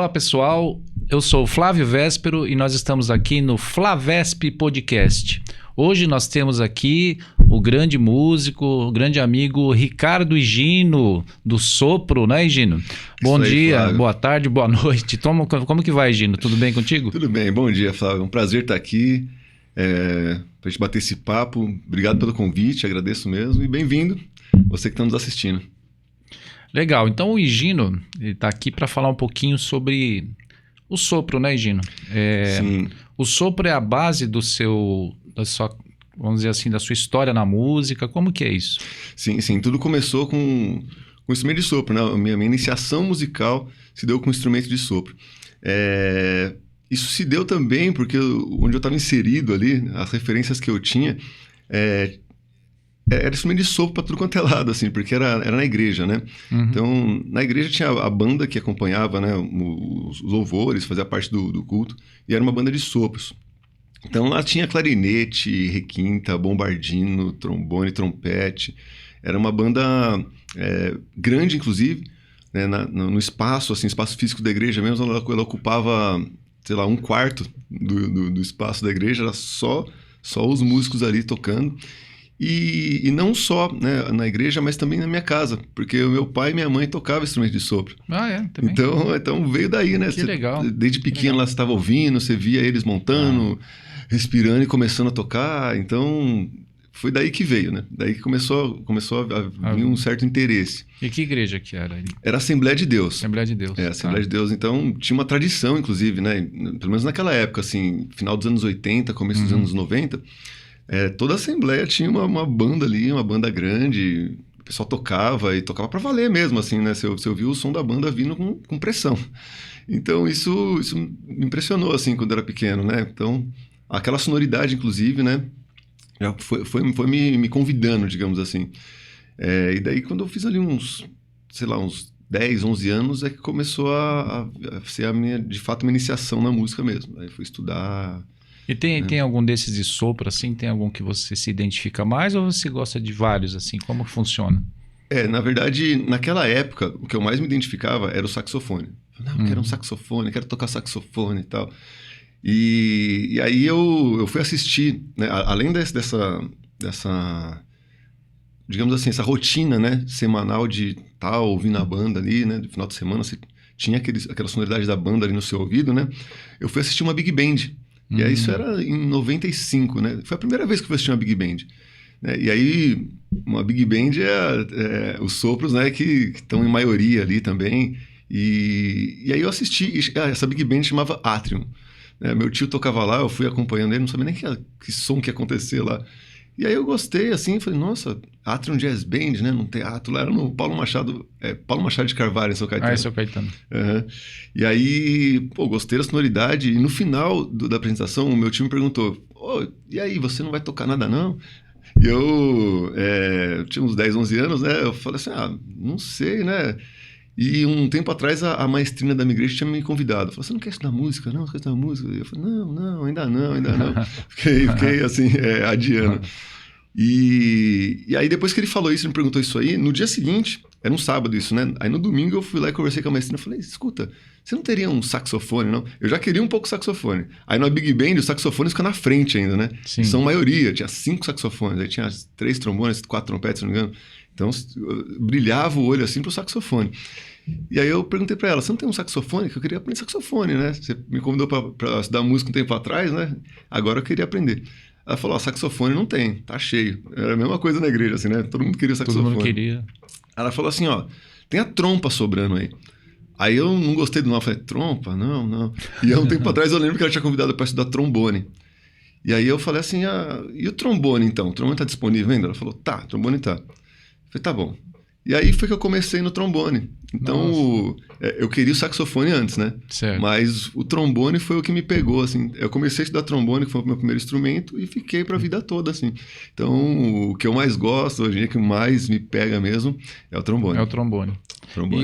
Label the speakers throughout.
Speaker 1: Olá pessoal, eu sou o Flávio Véspero e nós estamos aqui no Flavesp Podcast. Hoje nós temos aqui o grande músico, o grande amigo Ricardo Higino, do Sopro, né, Higino? Bom dia,
Speaker 2: Flávio.
Speaker 1: boa tarde, boa noite. Como que vai, Higino? Tudo bem contigo?
Speaker 2: Tudo bem, bom dia, Flávio. É um prazer estar aqui para a gente bater esse papo. Obrigado pelo convite, agradeço mesmo e bem-vindo, você que está nos assistindo.
Speaker 1: Legal, então o Higino está aqui para falar um pouquinho sobre o Sopro, né, Higino?
Speaker 2: Sim.
Speaker 1: O Sopro é a base da sua, vamos dizer assim, da sua história na música. Como que é isso?
Speaker 2: Sim. Tudo começou com o instrumento de sopro, né? A minha iniciação musical se deu com o instrumento de sopro. Isso se deu também porque onde eu estava inserido ali, as referências que eu tinha, era instrumento de sopro para tudo quanto é lado, assim, porque era na igreja, né?
Speaker 1: Uhum.
Speaker 2: Então, na igreja tinha a banda que acompanhava, né, os louvores, fazia parte do culto, e era uma banda de sopros. Então, lá tinha clarinete, requinta, bombardino, trombone, trompete. Era uma banda grande, inclusive, né, no espaço, assim, espaço físico da igreja mesmo, ela ocupava, sei lá, 1/4 do espaço da igreja, era só os músicos ali tocando. E não só, né, na igreja, mas também na minha casa, porque o meu pai e minha mãe tocavam instrumento de sopro.
Speaker 1: Ah, é? Também?
Speaker 2: Então veio daí, né?
Speaker 1: Que legal.
Speaker 2: Desde pequeno lá você estava ouvindo, você via eles montando, respirando e começando a tocar. Então foi daí que veio, né? Daí que começou a vir um certo interesse.
Speaker 1: E que igreja que era?
Speaker 2: Era a Assembleia de Deus.
Speaker 1: Assembleia de Deus.
Speaker 2: Assembleia de Deus. Então tinha uma tradição, inclusive, né? Pelo menos naquela época, assim, final dos anos 80, começo dos anos 90. Toda a Assembleia tinha uma banda ali, uma banda grande, o pessoal tocava e tocava pra valer mesmo, assim, né? Você ouvia o som da banda vindo com pressão. Então isso me impressionou, assim, quando eu era pequeno, né? Então, aquela sonoridade, inclusive, né? Já foi me convidando, digamos assim. E daí, quando eu fiz ali uns 10, 11 anos, é que começou a ser de fato, uma iniciação na música mesmo. Aí fui estudar...
Speaker 1: E tem algum desses de sopro, assim? Tem algum que você se identifica mais ou você gosta de vários, assim? Como funciona?
Speaker 2: Na verdade, naquela época, o que eu mais me identificava era o saxofone. Eu quero um saxofone, quero tocar saxofone e tal. E aí eu fui assistir, né? Além dessa, digamos assim, essa rotina, né? Semanal de estar ouvindo a banda ali, né? No final de semana, você tinha aquela sonoridade da banda ali no seu ouvido, né? Eu fui assistir uma Big Band. E aí isso era em 95, né? Foi a primeira vez que eu fui assistir uma Big Band. Né? E aí, uma Big Band os sopros, né, que estão em maioria ali também. E aí eu assisti, essa Big Band chamava Atrium. Né? Meu tio tocava lá, eu fui acompanhando ele, não sabia nem que som que ia acontecer lá. E aí eu gostei, assim, falei, nossa, Atrium Jazz Band, né, num teatro, lá era no Paulo Machado de Carvalho, em São Caetano.
Speaker 1: São Caetano.
Speaker 2: Uhum. E aí, gostei da sonoridade, e no final da apresentação, o meu time perguntou, e aí, você não vai tocar nada, não? E eu tinha uns 10, 11 anos, né, eu falei assim, não sei, né? E um tempo atrás, a maestrina da minha igreja tinha me convidado. Falou, você não quer estudar música? Não, você quer estudar música? E eu falei, não, ainda não. Fiquei assim, adiando. E aí, depois que ele falou isso, ele me perguntou isso aí, no dia seguinte, era um sábado isso, né? Aí no domingo eu fui lá e conversei com a maestrina. Falei, escuta, você não teria um saxofone, não? Eu já queria um pouco saxofone. Aí na Big Band, os saxofones ficam na frente ainda, né?
Speaker 1: Sim.
Speaker 2: São maioria, tinha 5 saxofones, aí tinha 3 trombones, 4 trompetes, se não me engano. Então, brilhava o olho assim pro saxofone. E aí eu perguntei pra ela, você não tem um saxofone? Que eu queria aprender saxofone, né? Você me convidou pra estudar música um tempo atrás, né? Agora eu queria aprender. Ela falou, saxofone não tem, tá cheio. Era a mesma coisa na igreja, assim, né? Todo mundo queria saxofone.
Speaker 1: Todo mundo queria.
Speaker 2: Ela falou assim, tem a trompa sobrando aí. Aí eu não gostei do nome, eu falei, trompa? Não. E há um tempo atrás eu lembro que ela tinha convidado pra estudar trombone. E aí eu falei assim, e o trombone então? O trombone tá disponível ainda? Ela falou, tá, o trombone tá. Eu falei, tá bom. E aí foi que eu comecei no trombone. Então, eu queria o saxofone antes, né?
Speaker 1: Certo.
Speaker 2: Mas o trombone foi o que me pegou, assim. Eu comecei a estudar trombone, que foi o meu primeiro instrumento, e fiquei pra vida toda, assim. Então, o que eu mais gosto, hoje em dia, que mais me pega mesmo, é o trombone.
Speaker 1: É o trombone.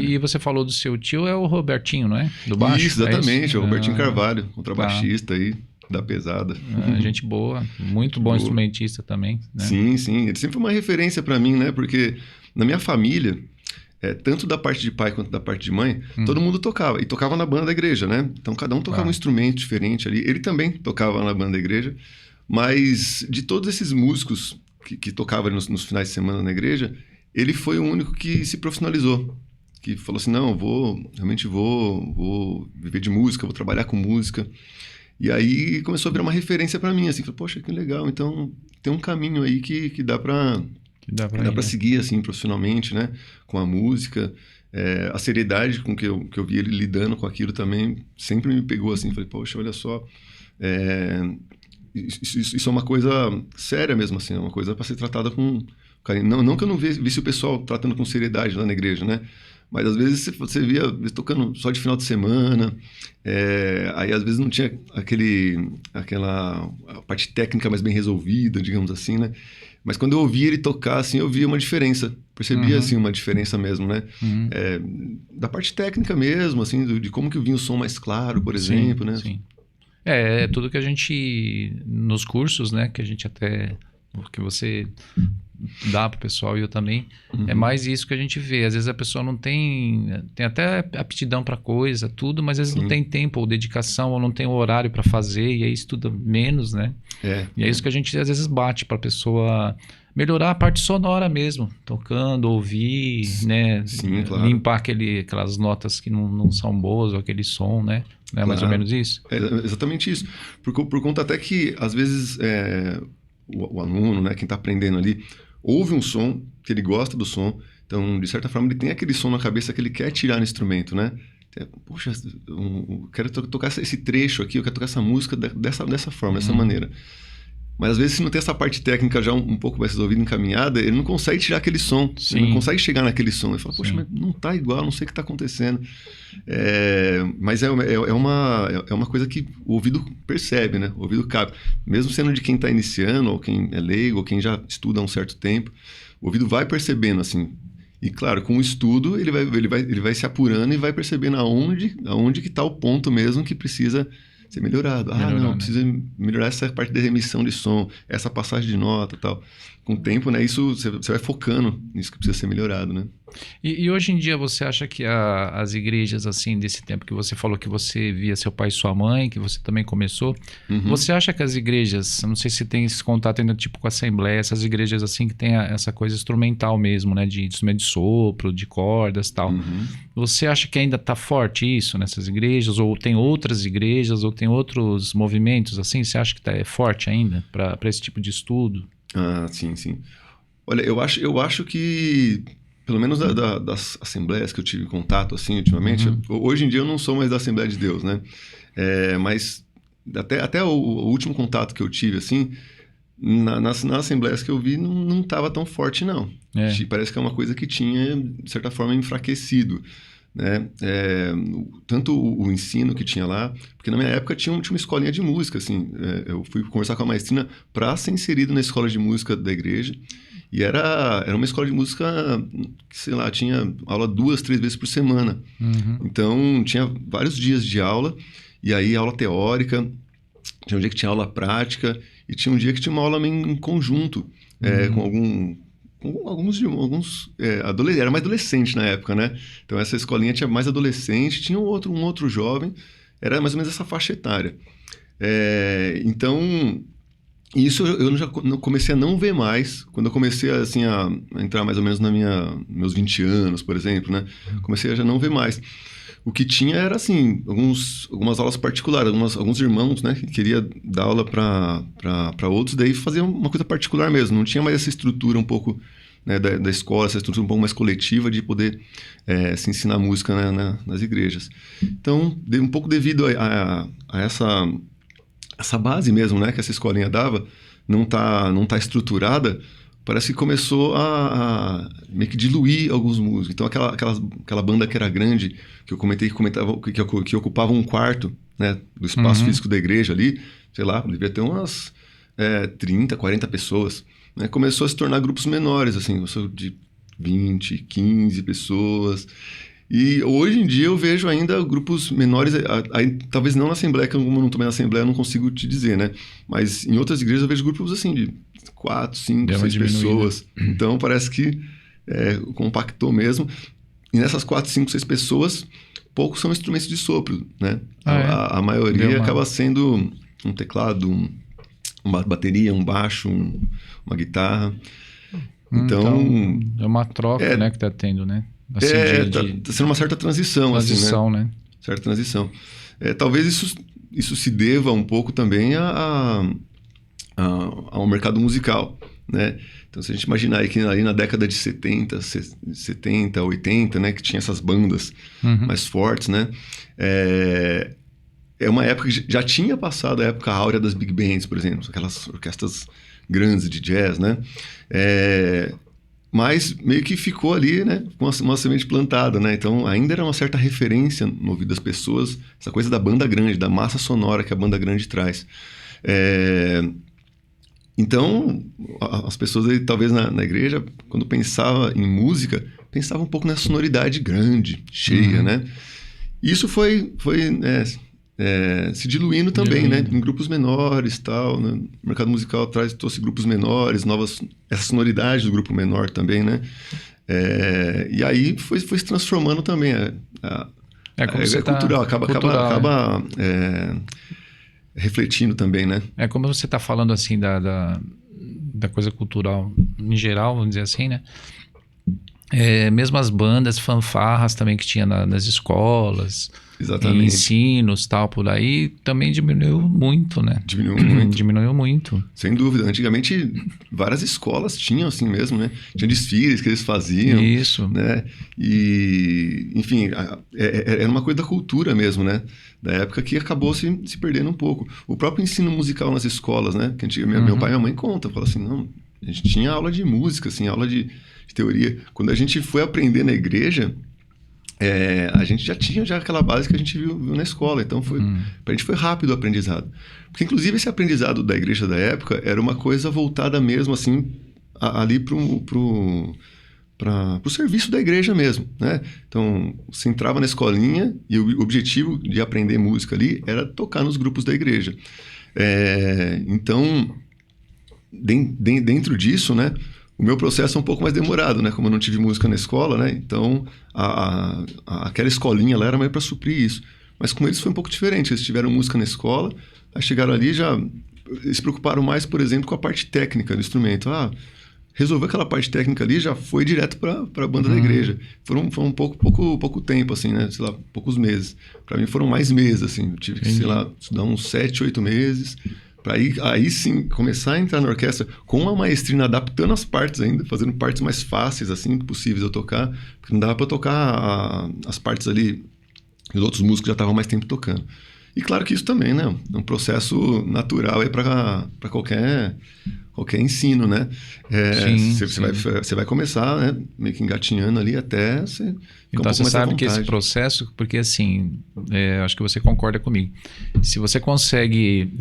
Speaker 1: E você falou do seu tio, é o Robertinho, não é? Do baixo?
Speaker 2: Isso, exatamente. É o Robertinho Carvalho, contrabaixista aí. Da pesada.
Speaker 1: Gente boa, muito bom instrumentista também, né?
Speaker 2: Sim. Ele sempre foi uma referência para mim, né? Porque na minha família, tanto da parte de pai quanto da parte de mãe, todo mundo tocava. E tocava na banda da igreja, né? Então cada um tocava um instrumento diferente ali. Ele também tocava na banda da igreja. Mas de todos esses músicos que tocavam nos finais de semana na igreja, ele foi o único que se profissionalizou. Que falou assim, não, realmente vou viver de música, vou trabalhar com música. E aí começou a virar uma referência para mim, assim, falei, poxa, que legal, então tem um caminho aí que dá para seguir, assim, profissionalmente, né, com a música. A seriedade com que eu vi ele lidando com aquilo também sempre me pegou, assim, falei, poxa, olha só, isso é uma coisa séria mesmo, assim, é uma coisa para ser tratada com carinho. Não que eu não visse o pessoal tratando com seriedade lá na igreja, né? Mas às vezes você via tocando só de final de semana, aí às vezes não tinha aquela a parte técnica mais bem resolvida, digamos assim, né? Mas quando eu ouvia ele tocar, assim, eu via uma diferença, percebia, assim, uma diferença mesmo, né? Da parte técnica mesmo, assim, de como que vinha o som mais claro, por exemplo, né?
Speaker 1: Sim. É tudo que a gente, nos cursos, né, que a gente até, que você dá pro pessoal e eu também, é mais isso que a gente vê. Às vezes a pessoa não tem até aptidão para coisa, tudo, mas às vezes não tem tempo ou dedicação, ou não tem o horário para fazer, e aí estuda menos, né? E é isso que a gente às vezes bate para a pessoa melhorar a parte sonora mesmo, tocando, ouvir, né?
Speaker 2: Sim, claro.
Speaker 1: Limpar aquelas notas que não são boas, ou aquele som, né? Não é mais ou menos isso?
Speaker 2: É exatamente isso. Por conta até que, às vezes, o aluno, né, quem está aprendendo ali, ouve um som, que ele gosta do som, então, de certa forma, ele tem aquele som na cabeça que ele quer tirar no instrumento, né? Poxa, eu quero tocar esse trecho aqui, eu quero tocar essa música dessa forma, dessa maneira. Mas às vezes, se não tem essa parte técnica já um pouco mais resolvida, encaminhada, ele não consegue tirar aquele som. Ele não consegue chegar naquele som. Ele fala, poxa, mas não tá igual, não sei o que tá acontecendo. Mas é uma coisa que o ouvido percebe, né? O ouvido cabe. Mesmo sendo de quem tá iniciando, ou quem é leigo, ou quem já estuda há um certo tempo, o ouvido vai percebendo, assim. E claro, com o estudo, ele vai se apurando e vai percebendo aonde que tá o ponto mesmo que precisa ser melhorado. Precisa melhorar essa parte de remissão de som, essa passagem de nota e tal. Com o tempo, né, isso você vai focando nisso que precisa ser melhorado, né?
Speaker 1: E hoje em dia você acha que as igrejas, assim, desse tempo que você falou que você via seu pai e sua mãe, que você também começou, você acha que as igrejas, não sei se tem esse contato ainda tipo com a Assembleia, essas igrejas assim que tem essa coisa instrumental mesmo, né, de instrumento de sopro, de cordas e tal, você acha que ainda está forte isso nessas igrejas, ou tem outras igrejas, ou tem outros movimentos assim, você acha que é forte ainda para esse tipo de estudo?
Speaker 2: Ah, sim. Olha, eu acho que pelo menos das assembleias que eu tive contato, assim, ultimamente, hoje em dia eu não sou mais da Assembleia de Deus, né? Mas até o último contato que eu tive, assim, nas assembleias que eu vi, não estava tão forte, não. Parece que é uma coisa que tinha, de certa forma, enfraquecido, né? Tanto o ensino que tinha lá, porque na minha época tinha uma escolinha de música, assim, eu fui conversar com a maestrina para ser inserido na escola de música da igreja. E era uma escola de música que, sei lá, tinha aula 2, 3 vezes por semana. Então, tinha vários dias de aula, e aí aula teórica, tinha um dia que tinha aula prática, e tinha um dia que tinha uma aula em conjunto, com alguns era mais adolescente na época, né? Então, essa escolinha tinha mais adolescente, tinha um outro jovem, era mais ou menos essa faixa etária. Então... Isso eu já comecei a não ver mais, quando eu comecei assim, a entrar mais ou menos meus 20 anos, por exemplo, né? Comecei a já não ver mais. O que tinha era, assim, algumas aulas particulares, alguns irmãos, né? Que queria dar aula para outros, daí fazer uma coisa particular mesmo. Não tinha mais essa estrutura um pouco, né, da escola, essa estrutura um pouco mais coletiva de poder se ensinar música, né, nas igrejas. Então, um pouco devido a essa base mesmo, né, que essa escolinha dava, não tá estruturada, parece que começou a meio que diluir alguns músicos. Então, aquela banda que era grande, que eu comentava que ocupava um quarto, né, do espaço físico da igreja ali, sei lá, devia ter umas 30, 40 pessoas, né, começou a se tornar grupos menores, assim, de 20, 15 pessoas. E hoje em dia eu vejo ainda grupos menores, talvez não na Assembleia, que como eu não estou na Assembleia, eu não consigo te dizer, né? Mas em outras igrejas eu vejo grupos assim de 4, 5, 6 pessoas. Então parece que compactou mesmo. E nessas 4, 5, 6 pessoas, poucos são instrumentos de sopro, né? A maioria acaba sendo um teclado, uma bateria, um baixo, uma guitarra. Então
Speaker 1: é uma troca, né, que tá tendo, né? Assim,
Speaker 2: tá sendo uma certa transição,
Speaker 1: transição,
Speaker 2: assim,
Speaker 1: né?
Speaker 2: Certa transição. Talvez isso se deva um pouco também ao mercado musical, né? Então, se a gente imaginar aí que ali na década de 70, 80, né, que tinha essas bandas mais fortes, né? É uma época que já tinha passado a época áurea das big bands, por exemplo, aquelas orquestras grandes de jazz, né? Mas meio que ficou ali, né, com uma semente plantada, né? Então, ainda era uma certa referência no ouvido das pessoas, essa coisa da banda grande, da massa sonora que a banda grande traz. Então, as pessoas aí, talvez na igreja, quando pensava em música, pensava um pouco nessa sonoridade grande, cheia, né? E isso foi se diluindo também, né? Em grupos menores e tal, né? O mercado musical trouxe grupos menores, essa sonoridade do grupo menor também, né? E aí foi se transformando também. Cultural, acaba refletindo também, né?
Speaker 1: Como você está falando assim da coisa cultural em geral, vamos dizer assim, né? Mesmo as bandas, fanfarras também que tinha nas escolas,
Speaker 2: exatamente,
Speaker 1: ensinos, tal, por aí, também diminuiu muito, né? Diminuiu muito.
Speaker 2: Sem dúvida. Antigamente, várias escolas tinham assim mesmo, né? Tinha desfiles que eles faziam.
Speaker 1: Isso.
Speaker 2: Né? E, enfim, era uma coisa da cultura mesmo, né? Da época que acabou se perdendo um pouco. O próprio ensino musical nas escolas, né? Que meu pai e minha mãe contam, falam assim, não, a gente tinha aula de música, assim, aula de teoria. Quando a gente foi aprender na igreja, a gente já tinha aquela base que a gente viu na escola. Então, pra gente foi rápido o aprendizado. Porque, inclusive, esse aprendizado da igreja da época era uma coisa voltada mesmo, assim, ali pro serviço da igreja mesmo, né? Então, você entrava na escolinha e o objetivo de aprender música ali era tocar nos grupos da igreja. Então, dentro disso, né? O meu processo é um pouco mais demorado, né? Como eu não tive música na escola, né? Então, aquela escolinha lá era meio para suprir isso. Mas com eles foi um pouco diferente. Eles tiveram música na escola, aí chegaram ali eles se preocuparam mais, por exemplo, com a parte técnica do instrumento. Resolveu aquela parte técnica ali, já foi direto para a banda da igreja. Foram um pouco tempo, assim, né? Sei lá, poucos meses. Para mim foram mais meses, assim. Eu tive que, sei lá, estudar uns 7, 8 meses... Para aí sim começar a entrar na orquestra com uma maestrina, adaptando as partes ainda, fazendo partes mais fáceis assim possíveis eu tocar, porque não dava para tocar as partes ali que os outros músicos já estavam mais tempo tocando. E claro que isso também, né, é um processo natural aí para qualquer ensino, né? Você vai começar, né, meio que engatinhando ali até você.
Speaker 1: Então você sabe que esse processo, porque assim, acho que você concorda comigo. Se você consegue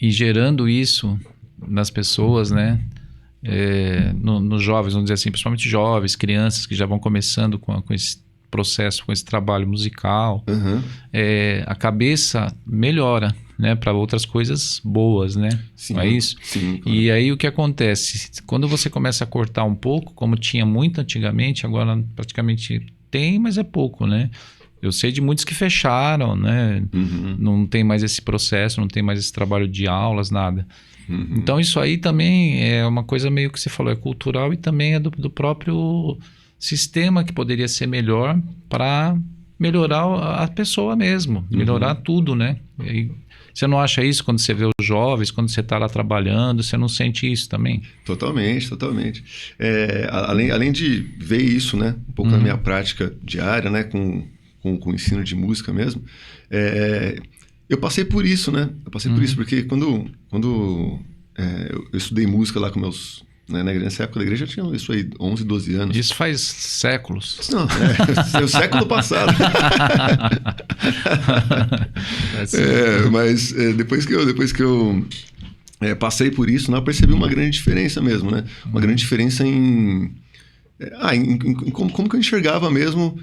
Speaker 1: ir gerando isso nas pessoas, né? Nos jovens, vamos dizer assim, principalmente jovens, crianças que já vão começando com esse processo, com esse trabalho musical, a cabeça melhora, né, para outras coisas boas, né?
Speaker 2: Sim,
Speaker 1: não é isso?
Speaker 2: Sim, claro.
Speaker 1: E aí o que acontece? Quando você começa a cortar um pouco, como tinha muito antigamente, agora praticamente tem, mas é pouco, né? Eu sei de muitos que fecharam, né? Não tem mais esse processo, não tem mais esse trabalho de aulas, nada. Então isso aí também é uma coisa meio que você falou, é cultural e também é do próprio sistema que poderia ser melhor para melhorar a pessoa mesmo, melhorar tudo, né? E aí, você não acha isso quando você vê os jovens, quando você está lá trabalhando, você não sente isso também?
Speaker 2: Totalmente. Além de ver isso, né, um pouco na minha prática diária, né, com o ensino de música mesmo, eu passei por isso, né? Porque quando eu estudei música lá com meus... Nessa época da igreja eu tinha isso aí, 11, 12 anos.
Speaker 1: Isso faz séculos.
Speaker 2: Não, é o século passado. Mas depois que eu passei por isso, né, eu percebi uma grande diferença mesmo, né? Uma grande diferença em como que eu enxergava mesmo,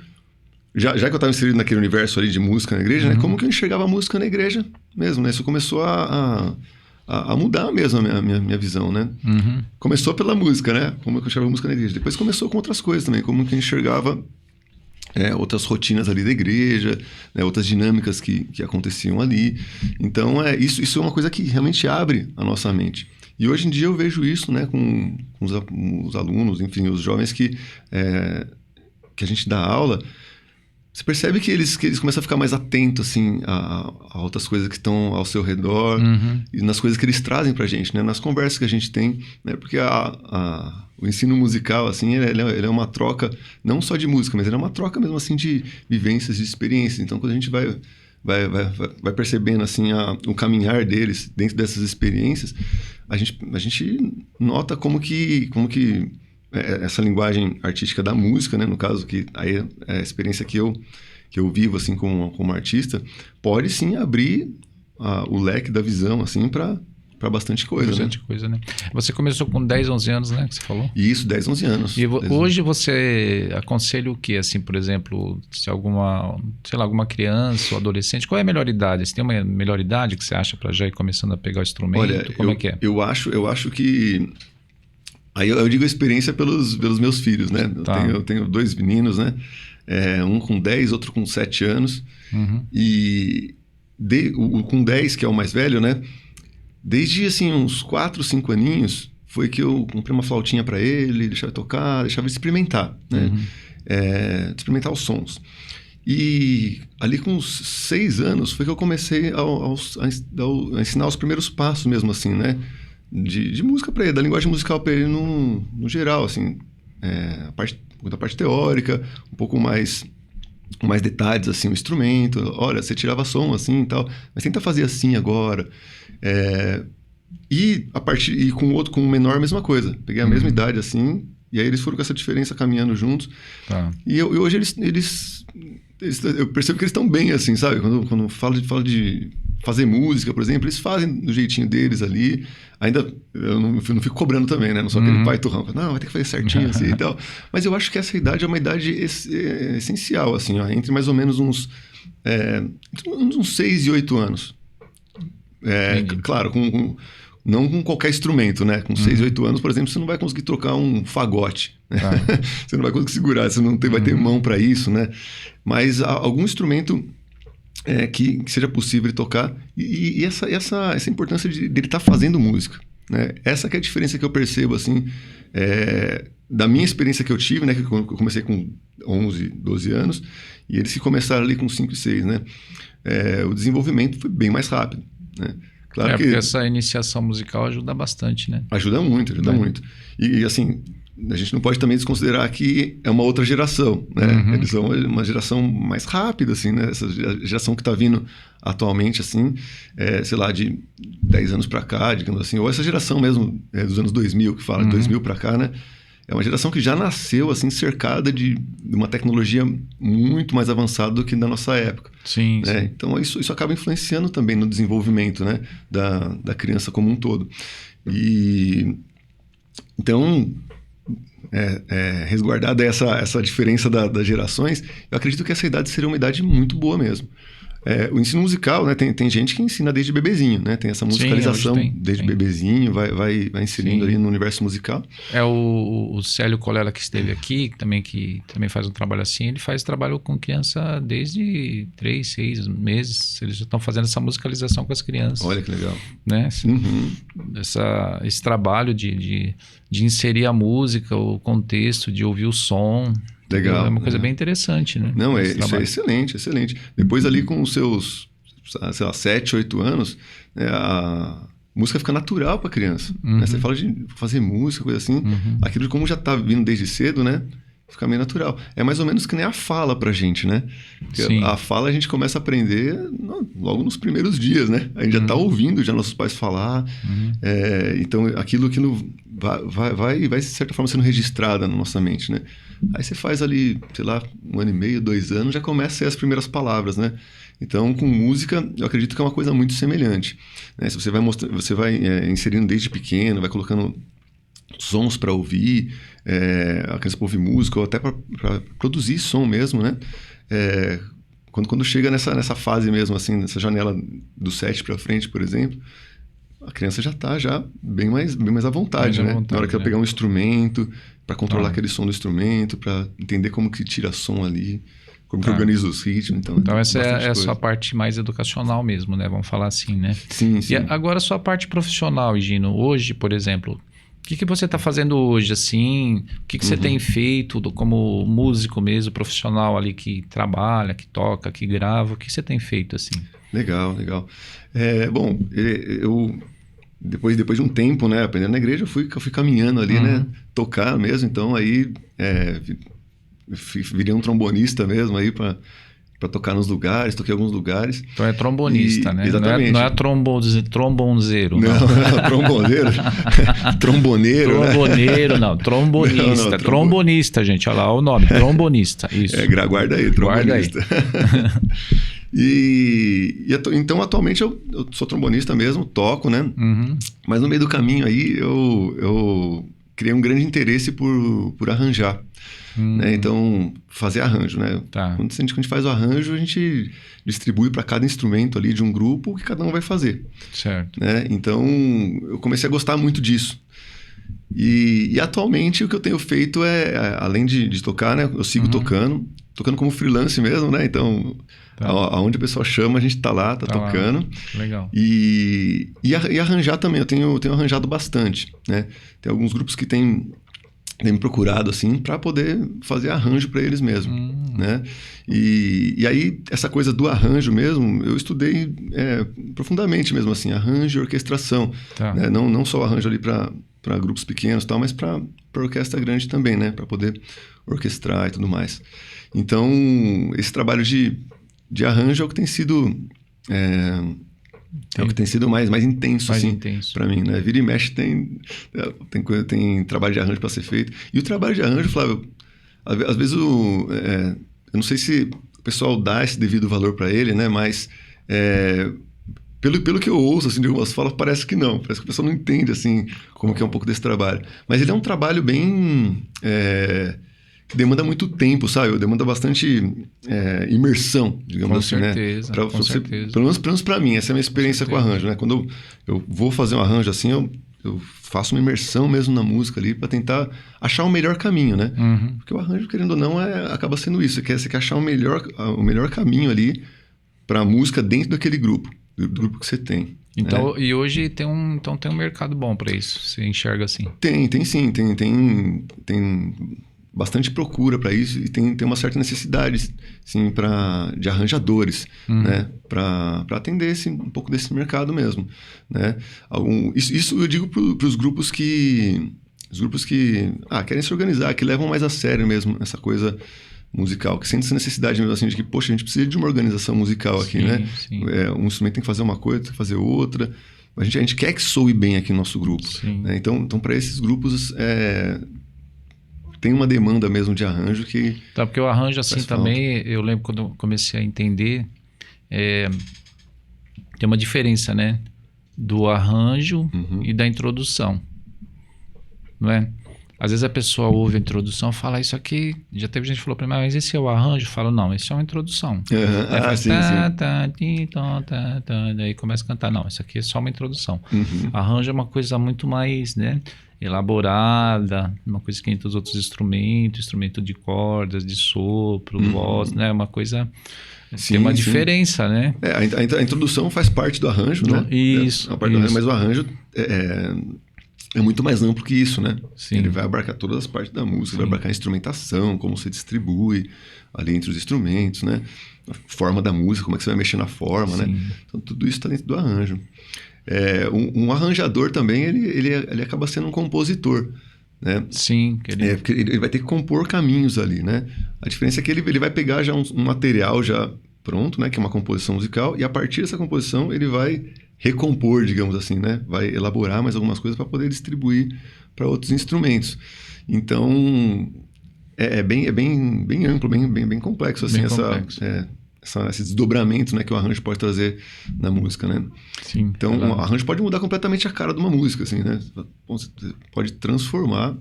Speaker 2: já que eu estava inserido naquele universo ali de música na igreja, né? Como que eu enxergava a música na igreja mesmo, né? Isso começou a a mudar mesmo a minha visão, né?
Speaker 1: Uhum.
Speaker 2: Começou pela música, né? Como eu enxergava a música na igreja. Depois começou com outras coisas também, como que eu enxergava outras rotinas ali da igreja, né? Outras dinâmicas que aconteciam ali. Então, isso é uma coisa que realmente abre a nossa mente. E hoje em dia eu vejo isso, né, com os alunos, enfim, os jovens que a gente dá aula. Você percebe que eles começam a ficar mais atentos, assim, a outras coisas que estão ao seu redor, e nas coisas que eles trazem pra gente, né? Nas conversas que a gente tem, né? Porque o ensino musical, assim, ele é uma troca, não só de música, mas ele é uma troca mesmo, assim, de vivências, de experiências. Então, quando a gente vai percebendo, assim, o caminhar deles dentro dessas experiências, a gente nota como que essa linguagem artística da música, né, no caso, que aí é a experiência que eu vivo, assim, como artista, pode sim abrir o leque da visão, assim, para bastante coisa,
Speaker 1: Bastante coisa, né? Você começou com 10, 11 anos, né, que você falou?
Speaker 2: Isso, 10, 11 anos.
Speaker 1: E hoje você aconselha o quê? Assim, por exemplo, se alguma criança ou adolescente, qual é a melhor idade? Você tem uma melhor idade que você acha para já ir começando a pegar o instrumento?
Speaker 2: Olha,
Speaker 1: Como é que é?
Speaker 2: Eu acho que... Aí eu digo a experiência pelos meus filhos, né?
Speaker 1: Tá.
Speaker 2: Eu tenho 2 meninos, né? Um com 10, outro com 7 anos.
Speaker 1: Uhum.
Speaker 2: E o com 10, que é o mais velho, né? Desde, assim, uns 4, 5 aninhos, foi que eu comprei uma flautinha para ele, deixava ele tocar, deixava ele experimentar, né? Experimentar os sons. E ali com uns 6 anos foi que eu comecei a ensinar os primeiros passos mesmo, assim, né? De música para ele, da linguagem musical para ele no geral, assim, a parte teórica, um pouco mais detalhes, assim, o instrumento, olha, você tirava som assim e tal, mas tenta fazer assim agora. E com o outro, com o menor, a mesma coisa. Peguei a mesma idade, assim, e aí eles foram com essa diferença caminhando juntos.
Speaker 1: Tá.
Speaker 2: E hoje eu percebo que eles estão bem, assim, sabe? Quando falo de fazer música, por exemplo, eles fazem do jeitinho deles ali. Ainda eu não fico cobrando também, né? Não sou aquele pai turrão. Não, vai ter que fazer certinho assim e tal. Mas eu acho que essa idade é uma idade essencial, assim, ó, entre mais ou menos uns 6 e 8 anos. Claro, não com qualquer instrumento, né? Com 6, 8 anos, por exemplo, você não vai conseguir tocar um fagote. Né? Você não vai conseguir segurar, você não vai ter mão para isso, né? Mas algum instrumento que seja possível de tocar. E essa importância dele estar fazendo música. Né? Essa que é a diferença que eu percebo, assim, da minha experiência que eu tive, né? Que eu comecei com 11, 12 anos, e eles que começaram ali com 5 e 6, né? O desenvolvimento foi bem mais rápido, né? Claro que
Speaker 1: porque essa iniciação musical ajuda bastante, né?
Speaker 2: Ajuda muito. E assim, a gente não pode também desconsiderar que é uma outra geração, né? Eles são uma geração mais rápida, assim, né? Essa geração que está vindo atualmente, assim, sei lá, de 10 anos para cá, digamos assim, ou essa geração mesmo dos anos 2000, que fala de 2000 para cá, né? É uma geração que já nasceu, assim, cercada de uma tecnologia muito mais avançada do que na nossa época.
Speaker 1: Sim,
Speaker 2: né?
Speaker 1: sim.
Speaker 2: Então, isso acaba influenciando também no desenvolvimento, né? da criança como um todo. E então, resguardada essa diferença das gerações, eu acredito que essa idade seria uma idade muito boa mesmo. O ensino musical, né, tem gente que ensina desde bebezinho, né? Tem essa musicalização desde bebezinho, vai inserindo ali no universo musical.
Speaker 1: O Célio Colella, que esteve aqui, que também faz um trabalho assim, ele faz trabalho com criança desde 3, 6 meses. Eles já estão fazendo essa musicalização com as crianças.
Speaker 2: Olha que legal.
Speaker 1: Né? Esse trabalho de inserir a música, o contexto, de ouvir o som.
Speaker 2: Legal.
Speaker 1: É uma coisa bem interessante, né?
Speaker 2: Não, isso é excelente, excelente. Depois ali com os seus, sei lá, 7, 8 anos, a música fica natural para a criança. Né? Você fala de fazer música, coisa assim, aquilo como já está vindo desde cedo, né? Fica meio natural. É mais ou menos que nem a fala pra gente, né? A fala a gente começa a aprender logo nos primeiros dias, né? A gente já tá ouvindo já nossos pais falar. Então, aquilo que vai, de certa forma, sendo registrado na nossa mente, né? Aí você faz ali, sei lá, 1 ano e meio, 2 anos, já começa a ser as primeiras palavras, né? Então, com música, eu acredito que é uma coisa muito semelhante. Né? Se você vai inserindo desde pequeno, vai colocando sons para ouvir, a criança para ouvir música, ou até para produzir som mesmo, né? Quando chega nessa fase mesmo, assim, nessa janela do 7 para frente, por exemplo, a criança já tá bem mais à vontade,
Speaker 1: Mais à
Speaker 2: né?
Speaker 1: vontade,
Speaker 2: Na hora que ela
Speaker 1: né?
Speaker 2: pegar um instrumento, para controlar
Speaker 1: Tá.
Speaker 2: aquele som do instrumento, para entender como que tira som ali, como que
Speaker 1: Tá.
Speaker 2: organiza os ritmos, então
Speaker 1: Então
Speaker 2: tem
Speaker 1: essa
Speaker 2: bastante
Speaker 1: é a
Speaker 2: coisa.
Speaker 1: sua parte mais educacional mesmo, né? Vamos falar assim, né?
Speaker 2: Sim,
Speaker 1: E
Speaker 2: sim.
Speaker 1: agora a sua parte profissional, Gino. Hoje, por exemplo, o que você está fazendo hoje, assim? O que você tem feito como músico mesmo, profissional ali que trabalha, que toca, que grava? O que você tem feito, assim?
Speaker 2: Legal, legal. Bom, eu depois de um tempo, né, aprendendo na igreja, eu fui caminhando ali, né, tocar mesmo. Então aí virei um trombonista mesmo aí para tocar nos lugares, toquei em alguns lugares.
Speaker 1: Então é trombonista, né?
Speaker 2: Exatamente.
Speaker 1: Não é trombonzeiro, não.
Speaker 2: Não, tromboneiro. Tromboneiro, né?
Speaker 1: Tromboneiro, não. Trombonista.
Speaker 2: Não,
Speaker 1: Trombonista, gente. Olha lá o nome. Trombonista. Isso.
Speaker 2: Guarda aí,
Speaker 1: Guarda aí.
Speaker 2: trombonista. Então, atualmente, eu sou trombonista mesmo, toco, né? Mas no meio do caminho aí, eu criei um grande interesse por arranjar. Né? Então, fazer arranjo, né?
Speaker 1: Tá.
Speaker 2: Quando a gente faz o arranjo, a gente distribui para cada instrumento ali de um grupo o que cada um vai fazer.
Speaker 1: Certo.
Speaker 2: Né? Então, eu comecei a gostar muito disso. E atualmente o que eu tenho feito além de tocar, né? Eu sigo tocando como freelance mesmo, né? Então, aonde a pessoa chama, a gente tá lá, tá tocando.
Speaker 1: Lá. Legal.
Speaker 2: E arranjar também, eu tenho arranjado bastante, né? Tem alguns grupos que têm me procurado, assim, para poder fazer arranjo para eles mesmo, né? E aí, essa coisa do arranjo mesmo, eu estudei profundamente mesmo, assim, arranjo e orquestração.
Speaker 1: Tá.
Speaker 2: Né? Não só arranjo ali para grupos pequenos e tal, mas para orquestra grande também, né? Para poder orquestrar e tudo mais. Então, esse trabalho de arranjo é o que tem sido... É o que tem sido mais intenso,
Speaker 1: Mais
Speaker 2: assim,
Speaker 1: intenso.
Speaker 2: pra mim, né? Vira e mexe tem trabalho de arranjo para ser feito. E o trabalho de arranjo, Flávio, às vezes eu não sei se o pessoal dá esse devido valor para ele, né? Mas pelo que eu ouço, assim, de algumas falas, parece que não. Parece que o pessoal não entende, assim, como que é um pouco desse trabalho. Mas ele é um trabalho bem... que demanda muito tempo, sabe? Demanda bastante imersão, digamos assim,
Speaker 1: certeza,
Speaker 2: né?
Speaker 1: Com certeza.
Speaker 2: Pelo menos para mim, essa é a minha experiência com arranjo, né? Quando eu vou fazer um arranjo assim, eu faço uma imersão mesmo na música ali para tentar achar o melhor caminho, né? Porque o arranjo, querendo ou não, acaba sendo isso. Você quer achar o melhor caminho ali para a música dentro daquele grupo, do grupo que você tem.
Speaker 1: Então, e hoje tem um mercado bom para isso, você enxerga assim?
Speaker 2: Tem sim, tem bastante procura para isso e tem uma certa necessidade, sim, de arranjadores, né? Para atender um pouco desse mercado mesmo, né? Isso eu digo para os grupos que querem se organizar, que levam mais a sério mesmo essa coisa musical, que sente essa necessidade mesmo assim de que, poxa, a gente precisa de uma organização musical aqui, né?
Speaker 1: Sim.
Speaker 2: Um instrumento tem que fazer uma coisa, tem que fazer outra. A gente quer que soe bem aqui no nosso grupo, né? Então para esses grupos tem uma demanda mesmo de arranjo que...
Speaker 1: Tá, porque o arranjo assim também, eu lembro quando eu comecei a entender, tem uma diferença, né? Do arranjo e da introdução, não é? Às vezes a pessoa ouve a introdução e fala, isso aqui... Já teve gente que falou para mim, mas esse é o arranjo? Eu falo, não, esse é uma introdução. Aí faz
Speaker 2: sim.
Speaker 1: Daí começa a cantar. Não, isso aqui é só uma introdução. Arranjo é uma coisa muito mais, né, elaborada, uma coisa que entra os outros instrumentos, instrumento de cordas, de sopro, voz, né? Uma coisa... Tem uma diferença, né?
Speaker 2: A introdução faz parte do arranjo, né?
Speaker 1: Isso.
Speaker 2: Do arranjo, mas o arranjo é muito mais amplo que isso, né?
Speaker 1: Sim.
Speaker 2: Ele vai abarcar todas as partes da música, vai abarcar a instrumentação, como você distribui ali entre os instrumentos, né? A forma da música, como é que você vai mexer na forma, né? Então, tudo isso está dentro do arranjo. Um arranjador também, ele acaba sendo um compositor, né?
Speaker 1: Sim.
Speaker 2: Porque ele vai ter que compor caminhos ali, né? A diferença é que ele vai pegar já um material já pronto, né? Que é uma composição musical, e a partir dessa composição ele vai recompor, digamos assim, né? Vai elaborar mais algumas coisas para poder distribuir para outros instrumentos. Então, é bem amplo, bem complexo, assim, esse desdobramento, né, que o arranjo pode trazer na música, né?
Speaker 1: Sim.
Speaker 2: Então, o arranjo pode mudar completamente a cara de uma música, assim, né? Você pode transformar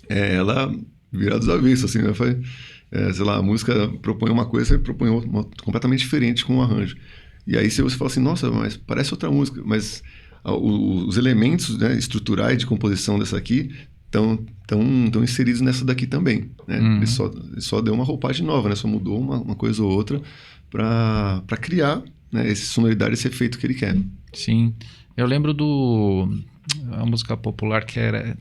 Speaker 2: ela virar dos avessos, assim, né? Sei lá, a música propõe uma coisa, você propõe outra completamente diferente com o arranjo. E aí, se você fala assim, nossa, mas parece outra música, mas os elementos, né, estruturais de composição dessa aqui estão inseridos nessa daqui também, né? Ele só deu uma roupagem nova, né? Só mudou uma coisa ou outra para criar, né, essa sonoridade, esse efeito que ele quer.
Speaker 1: Sim. Eu lembro a música popular que era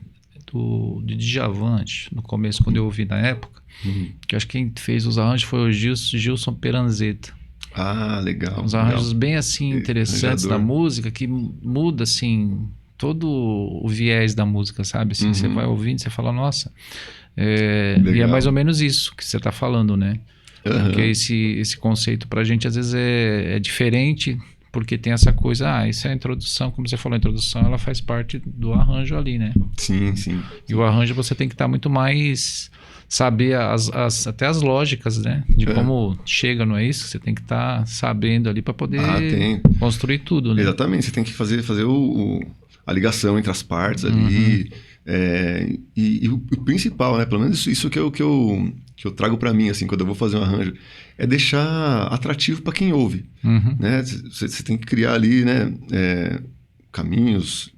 Speaker 1: de Djavan, no começo, quando eu ouvi na época, que acho que quem fez os arranjos foi o Gilson Peranzeta.
Speaker 2: Ah, legal.
Speaker 1: Uns arranjos bem assim interessantes da música, que muda assim todo o viés da música, sabe? Assim, você vai ouvindo, você fala, nossa, e é mais ou menos isso que você está falando, né? Porque esse conceito pra gente às vezes é diferente, porque tem essa coisa, isso é a introdução, como você falou, a introdução ela faz parte do arranjo ali, né?
Speaker 2: Sim.
Speaker 1: E o arranjo você tem que estar muito mais, saber até as lógicas, né? De como chega, não é isso? Você tem que estar sabendo ali para poder construir tudo, né?
Speaker 2: Exatamente, você tem que fazer a ligação entre as partes ali. E o principal, né? Pelo menos isso que eu trago para mim, assim, quando eu vou fazer um arranjo, é deixar atrativo para quem ouve, né? Você tem que criar ali, né, caminhos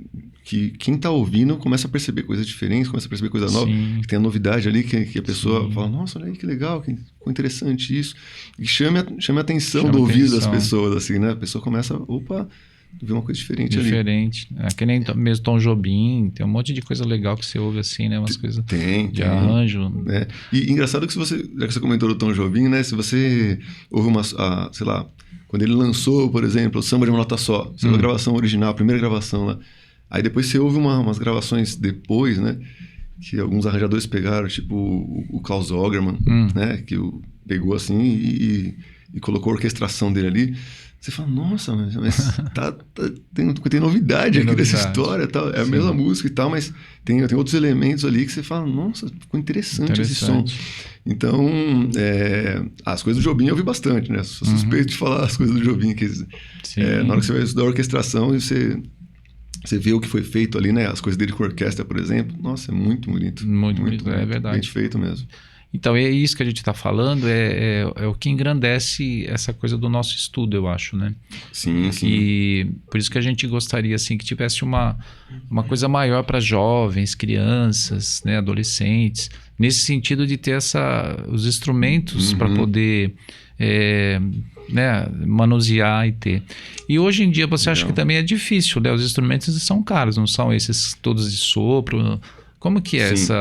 Speaker 2: que quem tá ouvindo começa a perceber coisas diferentes, começa a perceber coisa nova, que tem a novidade ali, que a pessoa fala, nossa, olha aí que legal, que interessante isso, e chame a atenção do ouvido das pessoas, assim, né? A pessoa começa, ver uma coisa diferente ali.
Speaker 1: Que nem mesmo Tom Jobim, tem um monte de coisa legal que você ouve assim, né? Umas coisas de arranjo.
Speaker 2: É. E engraçado que já que você comentou do Tom Jobim, né? Se você ouve sei lá, quando ele lançou, por exemplo, o Samba de uma Nota Só, a gravação original, a primeira gravação lá, aí depois você ouve umas gravações depois, né? Que alguns arranjadores pegaram, tipo o Klaus Ogerman, né? Que pegou assim e colocou a orquestração dele ali. Você fala, nossa, mas tem novidade aqui dessa história, tal. É a mesma música e tal, mas tem outros elementos ali que você fala, nossa, ficou interessante esse som. Então, as coisas do Jobim eu ouvi bastante, né? Sou suspeito de falar as coisas do Jobim. Na hora que você vai estudar a orquestração e você vê o que foi feito ali, né? As coisas dele com a orquestra, por exemplo. Nossa, é muito bonito.
Speaker 1: Muito bonito, é verdade.
Speaker 2: Bem feito mesmo.
Speaker 1: Então, é isso que a gente está falando, é o que engrandece essa coisa do nosso estudo, eu acho, né?
Speaker 2: Sim.
Speaker 1: E por isso que a gente gostaria, assim, que tivesse uma coisa maior para jovens, crianças, né, adolescentes, nesse sentido de ter os instrumentos para poder né, manusear e ter. E hoje em dia você acha que também é difícil, né? Os instrumentos são caros, não são esses todos de sopro. Como que é esse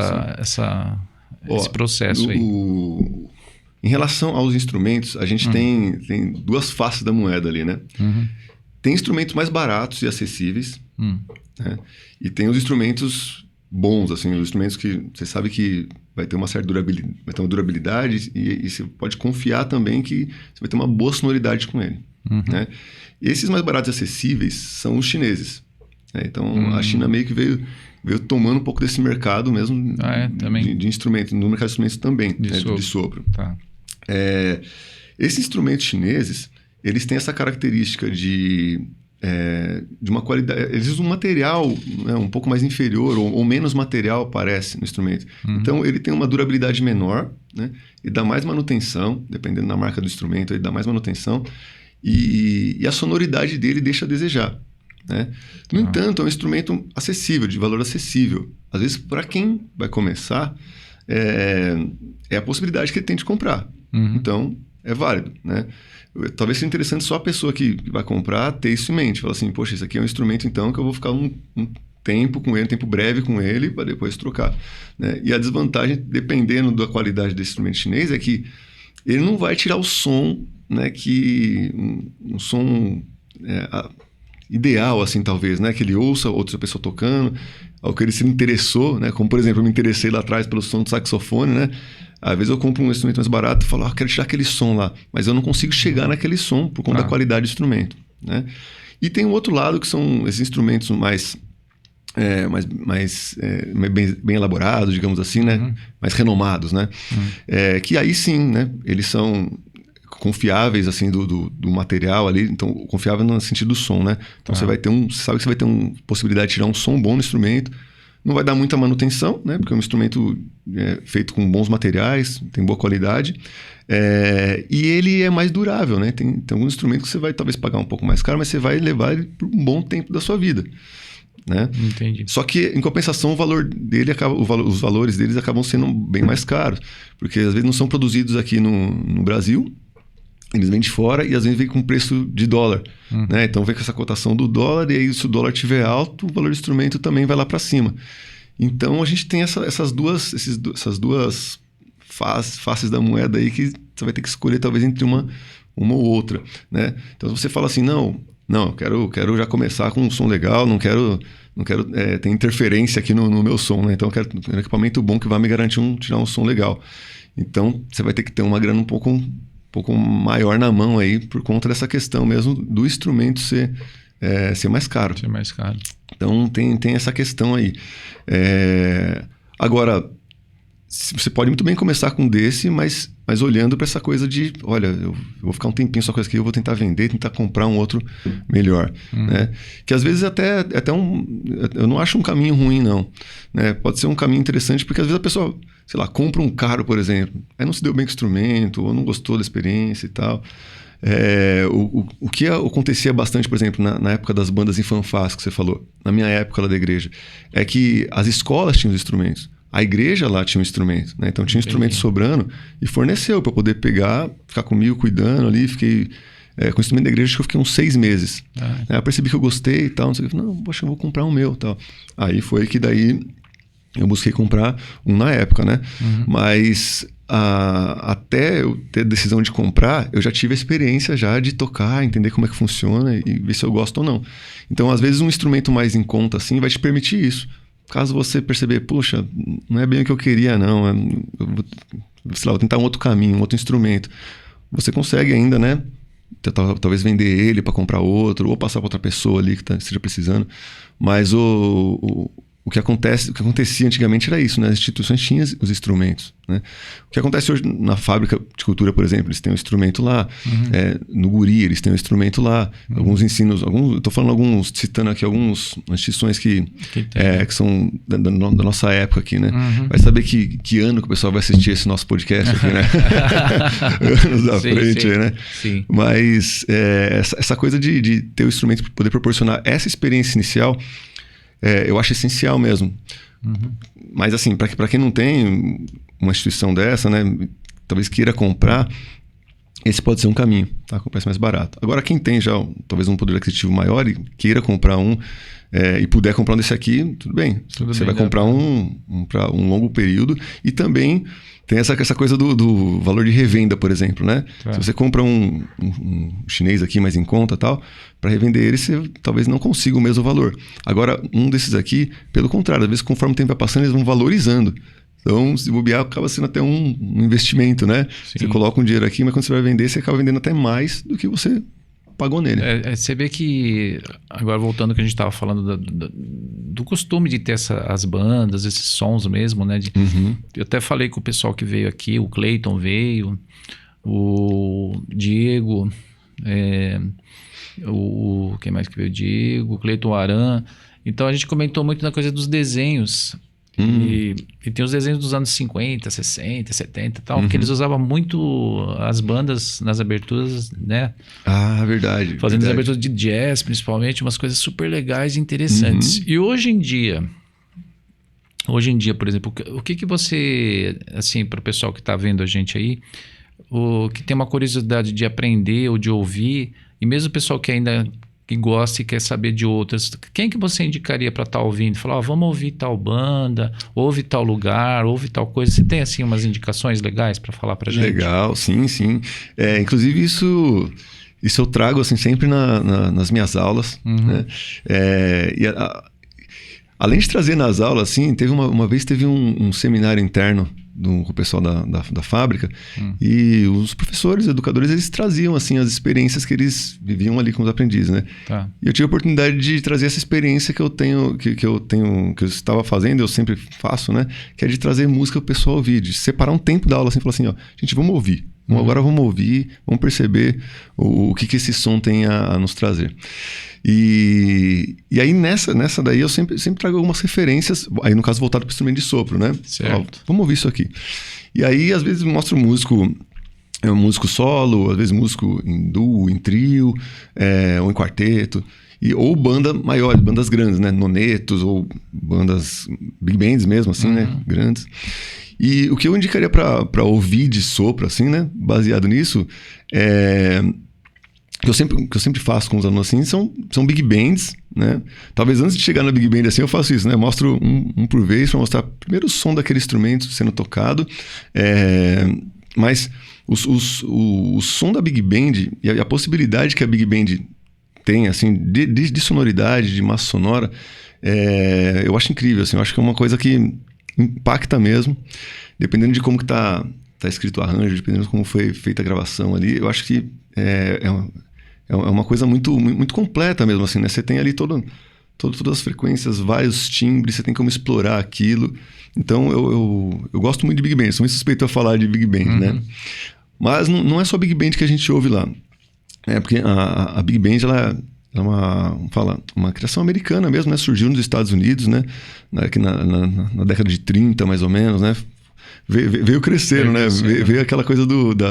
Speaker 1: processo aí?
Speaker 2: Em relação aos instrumentos, a gente tem duas faces da moeda ali, né? Tem instrumentos mais baratos e acessíveis, né? E tem os instrumentos bons, assim, os instrumentos que você sabe que vai ter uma certa durabilidade e você pode confiar também que você vai ter uma boa sonoridade com ele, né? E esses mais baratos e acessíveis são os chineses, né? Então, a China meio que veio tomando um pouco desse mercado mesmo de instrumentos, no mercado de instrumentos também, de sopro.
Speaker 1: Tá.
Speaker 2: Esses instrumentos chineses, eles têm essa característica de uma qualidade. Eles usam um material, né, um pouco mais inferior ou menos material, parece, no instrumento. Então, ele tem uma durabilidade menor, né, e dá mais manutenção, dependendo da marca do instrumento, ele dá mais manutenção, e a sonoridade dele deixa a desejar, né? No entanto, é um instrumento acessível, de valor acessível. Às vezes, para quem vai começar, é a possibilidade que ele tem de comprar. Então, é válido, né? Talvez seja interessante só a pessoa que vai comprar ter isso em mente. Falar assim, poxa, isso aqui é um instrumento então que eu vou ficar um tempo com ele, um tempo breve com ele, para depois trocar, né? E a desvantagem, dependendo da qualidade desse instrumento chinês, é que ele não vai tirar o som, né, um som ideal, assim, talvez, né? Que ele ouça outra pessoa tocando, ao que ele se interessou, né? Como, por exemplo, eu me interessei lá atrás pelo som do saxofone, né? Às vezes eu compro um instrumento mais barato e falo, quero tirar aquele som lá, mas eu não consigo chegar naquele som por conta da qualidade do instrumento, né? E tem um outro lado que são esses instrumentos bem elaborados, digamos assim, né? Mais renomados, né? Que aí sim, né? Eles são confiáveis, assim, do material ali, então confiável no sentido do som, né? Então você sabe que você vai ter uma possibilidade de tirar um som bom no instrumento, não vai dar muita manutenção, né? Porque é um instrumento feito com bons materiais, tem boa qualidade. E ele é mais durável, né? Tem alguns instrumentos que você vai talvez pagar um pouco mais caro, mas você vai levar ele por um bom tempo da sua vida, né?
Speaker 1: Entendi.
Speaker 2: Só que, em compensação, o valor dele os valores deles acabam sendo bem mais caros, porque às vezes não são produzidos aqui no Brasil, eles vêm de fora e às vezes vêm com preço de dólar, né? Então vem com essa cotação do dólar, e aí se o dólar estiver alto, o valor do instrumento também vai lá para cima. Então a gente tem essas duas faces da moeda aí, que você vai ter que escolher talvez entre uma ou outra, né? Então se você fala assim, não, eu quero já começar com um som legal, não quero ter interferência aqui no meu som, né? Então eu quero um equipamento bom que vai me garantir tirar um som legal. Então você vai ter que ter uma grana um pouco maior na mão aí, por conta dessa questão mesmo do instrumento ser mais caro.
Speaker 1: Ser mais caro.
Speaker 2: Então tem essa questão aí. Agora, você pode muito bem começar com desse, mas olhando para essa coisa de, olha, eu vou ficar um tempinho só com isso aqui, eu vou tentar vender, tentar comprar um outro melhor, né? Que às vezes até eu não acho um caminho ruim, não, né? Pode ser um caminho interessante, porque às vezes a pessoa, sei lá, compra um caro, por exemplo, aí não se deu bem com o instrumento, ou não gostou da experiência e tal. O que acontecia bastante, por exemplo, na época das bandas em fanfarras que você falou, na minha época lá da igreja, é que as escolas tinham os instrumentos. A igreja lá tinha um instrumento, né? Então tinha um instrumento sobrando e forneceu para poder pegar, ficar comigo cuidando ali. Fiquei com o instrumento da igreja, acho que eu fiquei uns 6 meses. Aí eu percebi que eu gostei e tal, não sei o que. Não, poxa, eu vou comprar um meu e tal. Aí foi que daí eu busquei comprar um na época, né? Mas até eu ter a decisão de comprar, eu já tive a experiência já de tocar, entender como é que funciona e ver se eu gosto ou não. Então, às vezes, um instrumento mais em conta assim vai te permitir isso. Caso você perceber, puxa, não é bem o que eu queria, não. Eu vou tentar um outro caminho, um outro instrumento. Você consegue ainda, né? Talvez vender ele para comprar outro, ou passar para outra pessoa ali que esteja precisando. Mas o que acontecia antigamente era isso, né? As instituições tinham os instrumentos, né? O que acontece hoje na fábrica de cultura, por exemplo, eles têm um instrumento lá. No Guri, eles têm um instrumento lá. Alguns ensinos, estou falando citando aqui algumas instituições que são da nossa época aqui, né? Vai saber que ano que o pessoal vai assistir esse nosso podcast aqui, né? Anos da frente, aí, né?
Speaker 1: Sim.
Speaker 2: Mas essa coisa de ter o instrumento para poder proporcionar essa experiência inicial, eu acho essencial mesmo. Mas assim, para quem não tem uma instituição dessa, né, talvez queira comprar, esse pode ser um caminho, tá? Com preço mais barato. Agora, quem tem já talvez um poder aquisitivo maior e queira comprar e puder comprar um desse aqui, tudo bem. Você vai comprar para um longo período. E também tem essa coisa do valor de revenda, por exemplo, né? Se você compra um chinês aqui mais em conta e tal, para revender ele, você talvez não consiga o mesmo valor. Agora, um desses aqui, pelo contrário, às vezes conforme o tempo vai passando, eles vão valorizando. Então, se bobear, acaba sendo até um investimento, né? Sim. Você coloca um dinheiro aqui, mas quando você vai vender, você acaba vendendo até mais do que você pagou nele.
Speaker 1: Você vê que, agora voltando ao que a gente estava falando do costume de ter as bandas, esses sons mesmo, né? Eu até falei com o pessoal que veio aqui, o Cleiton veio, o Diego, quem mais que veio? O Diego, o Cleiton Aran. Então a gente comentou muito na coisa dos desenhos. E tem os desenhos dos anos 50, 60, 70 e tal, porque eles usavam muito as bandas nas aberturas, né?
Speaker 2: Ah, verdade.
Speaker 1: Fazendo as aberturas de jazz, principalmente, umas coisas super legais e interessantes. E hoje em dia, por exemplo, o que você, assim, para o pessoal que está vendo a gente aí, que tem uma curiosidade de aprender ou de ouvir, e mesmo o pessoal que ainda que gosta e quer saber de outras, quem que você indicaria para estar ouvindo? Falar, vamos ouvir tal banda, ouve tal lugar, ouve tal coisa. Você tem, assim, umas indicações legais para falar para gente?
Speaker 2: Legal, sim. Inclusive, isso eu trago, assim, sempre nas minhas aulas, né? Além de trazer nas aulas, assim, uma vez teve um seminário interno com o pessoal da fábrica, e os professores, educadores, eles traziam assim as experiências que eles viviam ali com os aprendizes, né?
Speaker 1: Tá.
Speaker 2: E eu tive a oportunidade de trazer essa experiência que eu estava fazendo, eu sempre faço, né? Que é de trazer música para o pessoal ouvir, de separar um tempo da aula assim, falar assim, ó, gente, vamos ouvir. Agora vamos ouvir, vamos perceber o que esse som tem a nos trazer. E aí nessa daí eu sempre trago algumas referências, aí no caso voltado para o instrumento de sopro, né?
Speaker 1: Certo.
Speaker 2: Vamos ouvir isso aqui. E aí às vezes mostro um músico solo, às vezes músico em duo, em trio, ou em quarteto. Ou maiores, bandas grandes, né? Nonetos, ou bandas big bands mesmo, assim, né? Grandes. E o que eu indicaria para ouvir de sopro, assim, né? Baseado nisso, que eu sempre faço com os alunos assim, são big bands, né? Talvez antes de chegar na big band assim, eu faço isso, né? Mostro um por vez para mostrar primeiro o som daquele instrumento sendo tocado, mas o som da big band e a possibilidade que a big band tem, assim, de sonoridade, de massa sonora, eu acho incrível, assim, eu acho que é uma coisa que impacta mesmo, dependendo de como que tá escrito o arranjo, dependendo de como foi feita a gravação ali, eu acho que é uma coisa muito, muito completa mesmo, assim, né? Você tem ali todas as frequências, vários timbres, você tem como explorar aquilo. Então, eu gosto muito de Big Band, sou muito suspeito a falar de Big Band, né? Mas não é só Big Band que a gente ouve lá. Porque a Big Band, ela é uma criação americana mesmo, né? Surgiu nos Estados Unidos, né? Aqui na década de 30, mais ou menos, né? Veio crescendo, né? Veio aquela coisa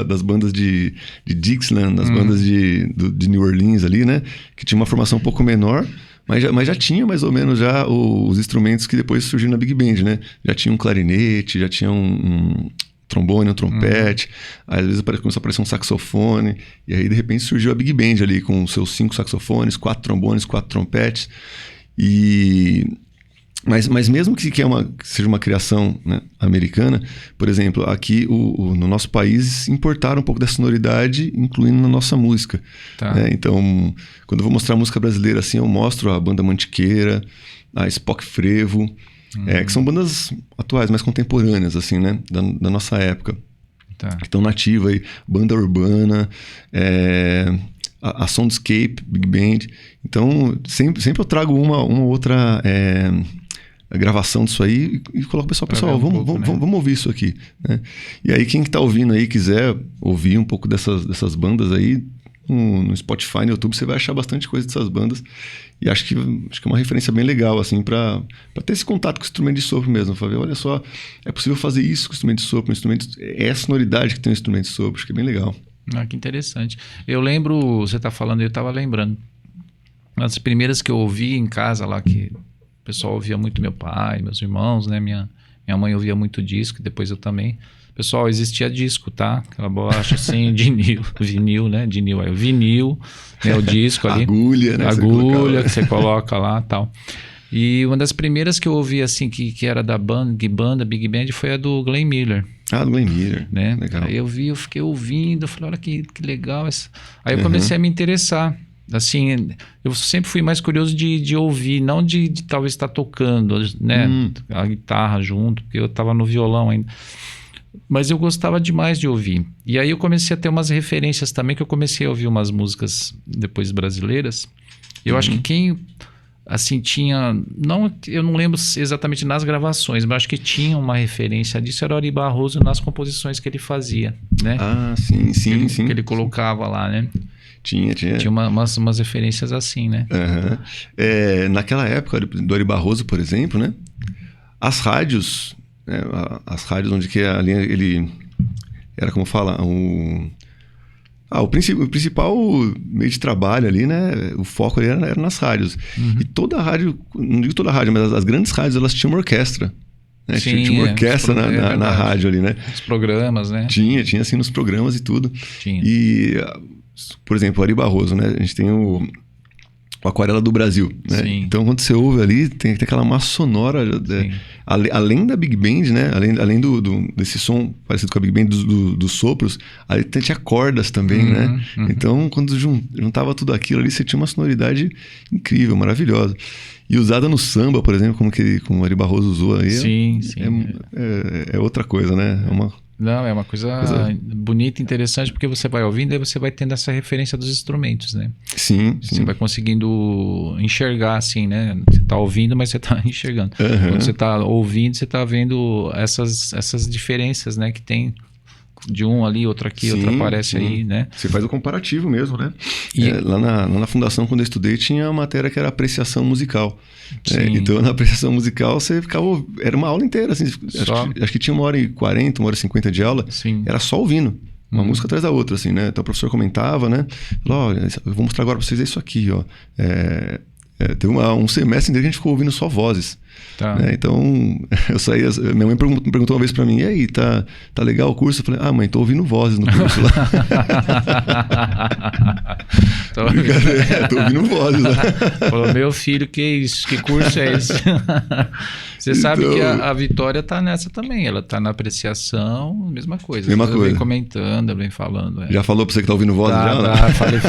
Speaker 2: das bandas de Dixieland, das bandas de New Orleans ali, né? Que tinha uma formação um pouco menor, mas já tinha mais ou menos já os instrumentos que depois surgiram na Big Band, né? Já tinha um clarinete, já tinha um trombone, um trompete, aí, às vezes começou a aparecer um saxofone, e aí de repente surgiu a Big Band ali com seus 5 saxofones, 4 trombones, 4 trompetes, Mas mesmo que seja uma criação, né, americana, por exemplo, aqui no nosso país importaram um pouco dessa sonoridade, incluindo na nossa música.
Speaker 1: Tá.
Speaker 2: Né? Então, quando eu vou mostrar música brasileira assim, eu mostro a Banda Mantiqueira, a Spock Frevo, que são bandas atuais, mais contemporâneas, assim, né, da nossa época.
Speaker 1: Tá.
Speaker 2: Que estão nativas aí, Banda Urbana, a Soundscape, Big Band. Então, sempre eu trago uma outra a gravação disso aí e coloco o pessoal, vamos ouvir isso aqui, né? E aí quem está ouvindo aí quiser ouvir um pouco dessas bandas aí, no Spotify, no YouTube, você vai achar bastante coisa dessas bandas. E acho que é uma referência bem legal, assim, para ter esse contato com o instrumento de sopro mesmo. Pra ver, olha só, é possível fazer isso com o instrumento de sopro. É a sonoridade que tem o instrumento de sopro. Acho que é bem legal.
Speaker 1: Que interessante. Eu lembro, você está falando, eu estava lembrando. Uma das primeiras que eu ouvi em casa lá, que o pessoal ouvia muito, meu pai, meus irmãos, né? Minha mãe ouvia muito disco, depois eu também. Pessoal, existia disco, tá? Aquela bolacha assim, vinil, né? O vinil, né? O disco ali.
Speaker 2: Agulha, né?
Speaker 1: Agulha que você coloca lá e tal. E uma das primeiras que eu ouvi, assim, que era da Big Band, foi a do Glenn Miller.
Speaker 2: Ah, do Glenn Miller.
Speaker 1: Né?
Speaker 2: Legal.
Speaker 1: Aí eu fiquei ouvindo, eu falei, olha que legal. Aí eu comecei a me interessar. Assim, eu sempre fui mais curioso de ouvir, não de talvez estar tocando, né? A guitarra junto, porque eu estava no violão ainda. Mas eu gostava demais de ouvir. E aí eu comecei a ter umas referências também, que eu comecei a ouvir umas músicas depois brasileiras. Eu acho que quem, assim, tinha... eu não lembro exatamente nas gravações, mas acho que tinha uma referência disso, era o Ari Barroso nas composições que ele fazia, né?
Speaker 2: Ah, sim.
Speaker 1: Que ele colocava lá, né?
Speaker 2: Tinha.
Speaker 1: Tinha umas referências assim, né?
Speaker 2: Naquela época do Ari Barroso, por exemplo, né? As rádios onde que ali ele era, como fala, o principal meio de trabalho ali, né? O foco ali era nas rádios. E toda a rádio, não digo toda a rádio, mas as grandes rádios, elas tinham uma orquestra. Né?
Speaker 1: Sim,
Speaker 2: tinha uma orquestra na rádio ali, né?
Speaker 1: Os programas, né?
Speaker 2: Tinha assim nos programas e tudo.
Speaker 1: Tinha.
Speaker 2: E, por exemplo, o Ari Barroso, né? A gente tem o Aquarela do Brasil, né?
Speaker 1: Sim.
Speaker 2: Então, quando você ouve ali, tem aquela massa sonora, além da Big Band, né? Além desse som parecido com a Big Band dos sopros, ali tinha cordas também, né? Então, quando juntava tudo aquilo ali, você tinha uma sonoridade incrível, maravilhosa. E usada no samba, por exemplo, como o Ari Barroso usou aí,
Speaker 1: sim.
Speaker 2: É outra coisa, né?
Speaker 1: É uma coisa bonita, interessante, porque você vai ouvindo e você vai tendo essa referência dos instrumentos, né?
Speaker 2: Sim.
Speaker 1: Você vai conseguindo enxergar, assim, né? Você tá ouvindo, mas você tá enxergando. Quando você tá ouvindo, você tá vendo essas diferenças, né? Que tem de um ali, outro aqui, outro aparece aí, né?
Speaker 2: Você faz o comparativo mesmo, né?
Speaker 1: E...
Speaker 2: lá na fundação, quando eu estudei, tinha uma matéria que era apreciação musical. Então, na apreciação musical, você ficava... Era uma aula inteira, assim. Acho que tinha 1h40, 1h50 de aula.
Speaker 1: Sim.
Speaker 2: Era só ouvindo. Uma música atrás da outra, assim, né? Então, o professor comentava, né? Falou, olha, eu vou mostrar agora pra vocês isso aqui, ó. Teve um semestre inteiro que a gente ficou ouvindo só vozes.
Speaker 1: Tá.
Speaker 2: Né? Então, eu saí... Minha mãe perguntou uma vez pra mim, e aí, tá legal o curso? Eu falei, mãe, tô ouvindo vozes no curso lá. Tô ouvindo vozes lá.
Speaker 1: Falou, meu filho, que isso? Que curso é esse? Você sabe que a Vitória tá nessa também. Ela tá na apreciação, mesma coisa. Ela vem comentando, ela vem falando.
Speaker 2: Já falou pra você que tá ouvindo vozes já?
Speaker 1: Tá. Falei,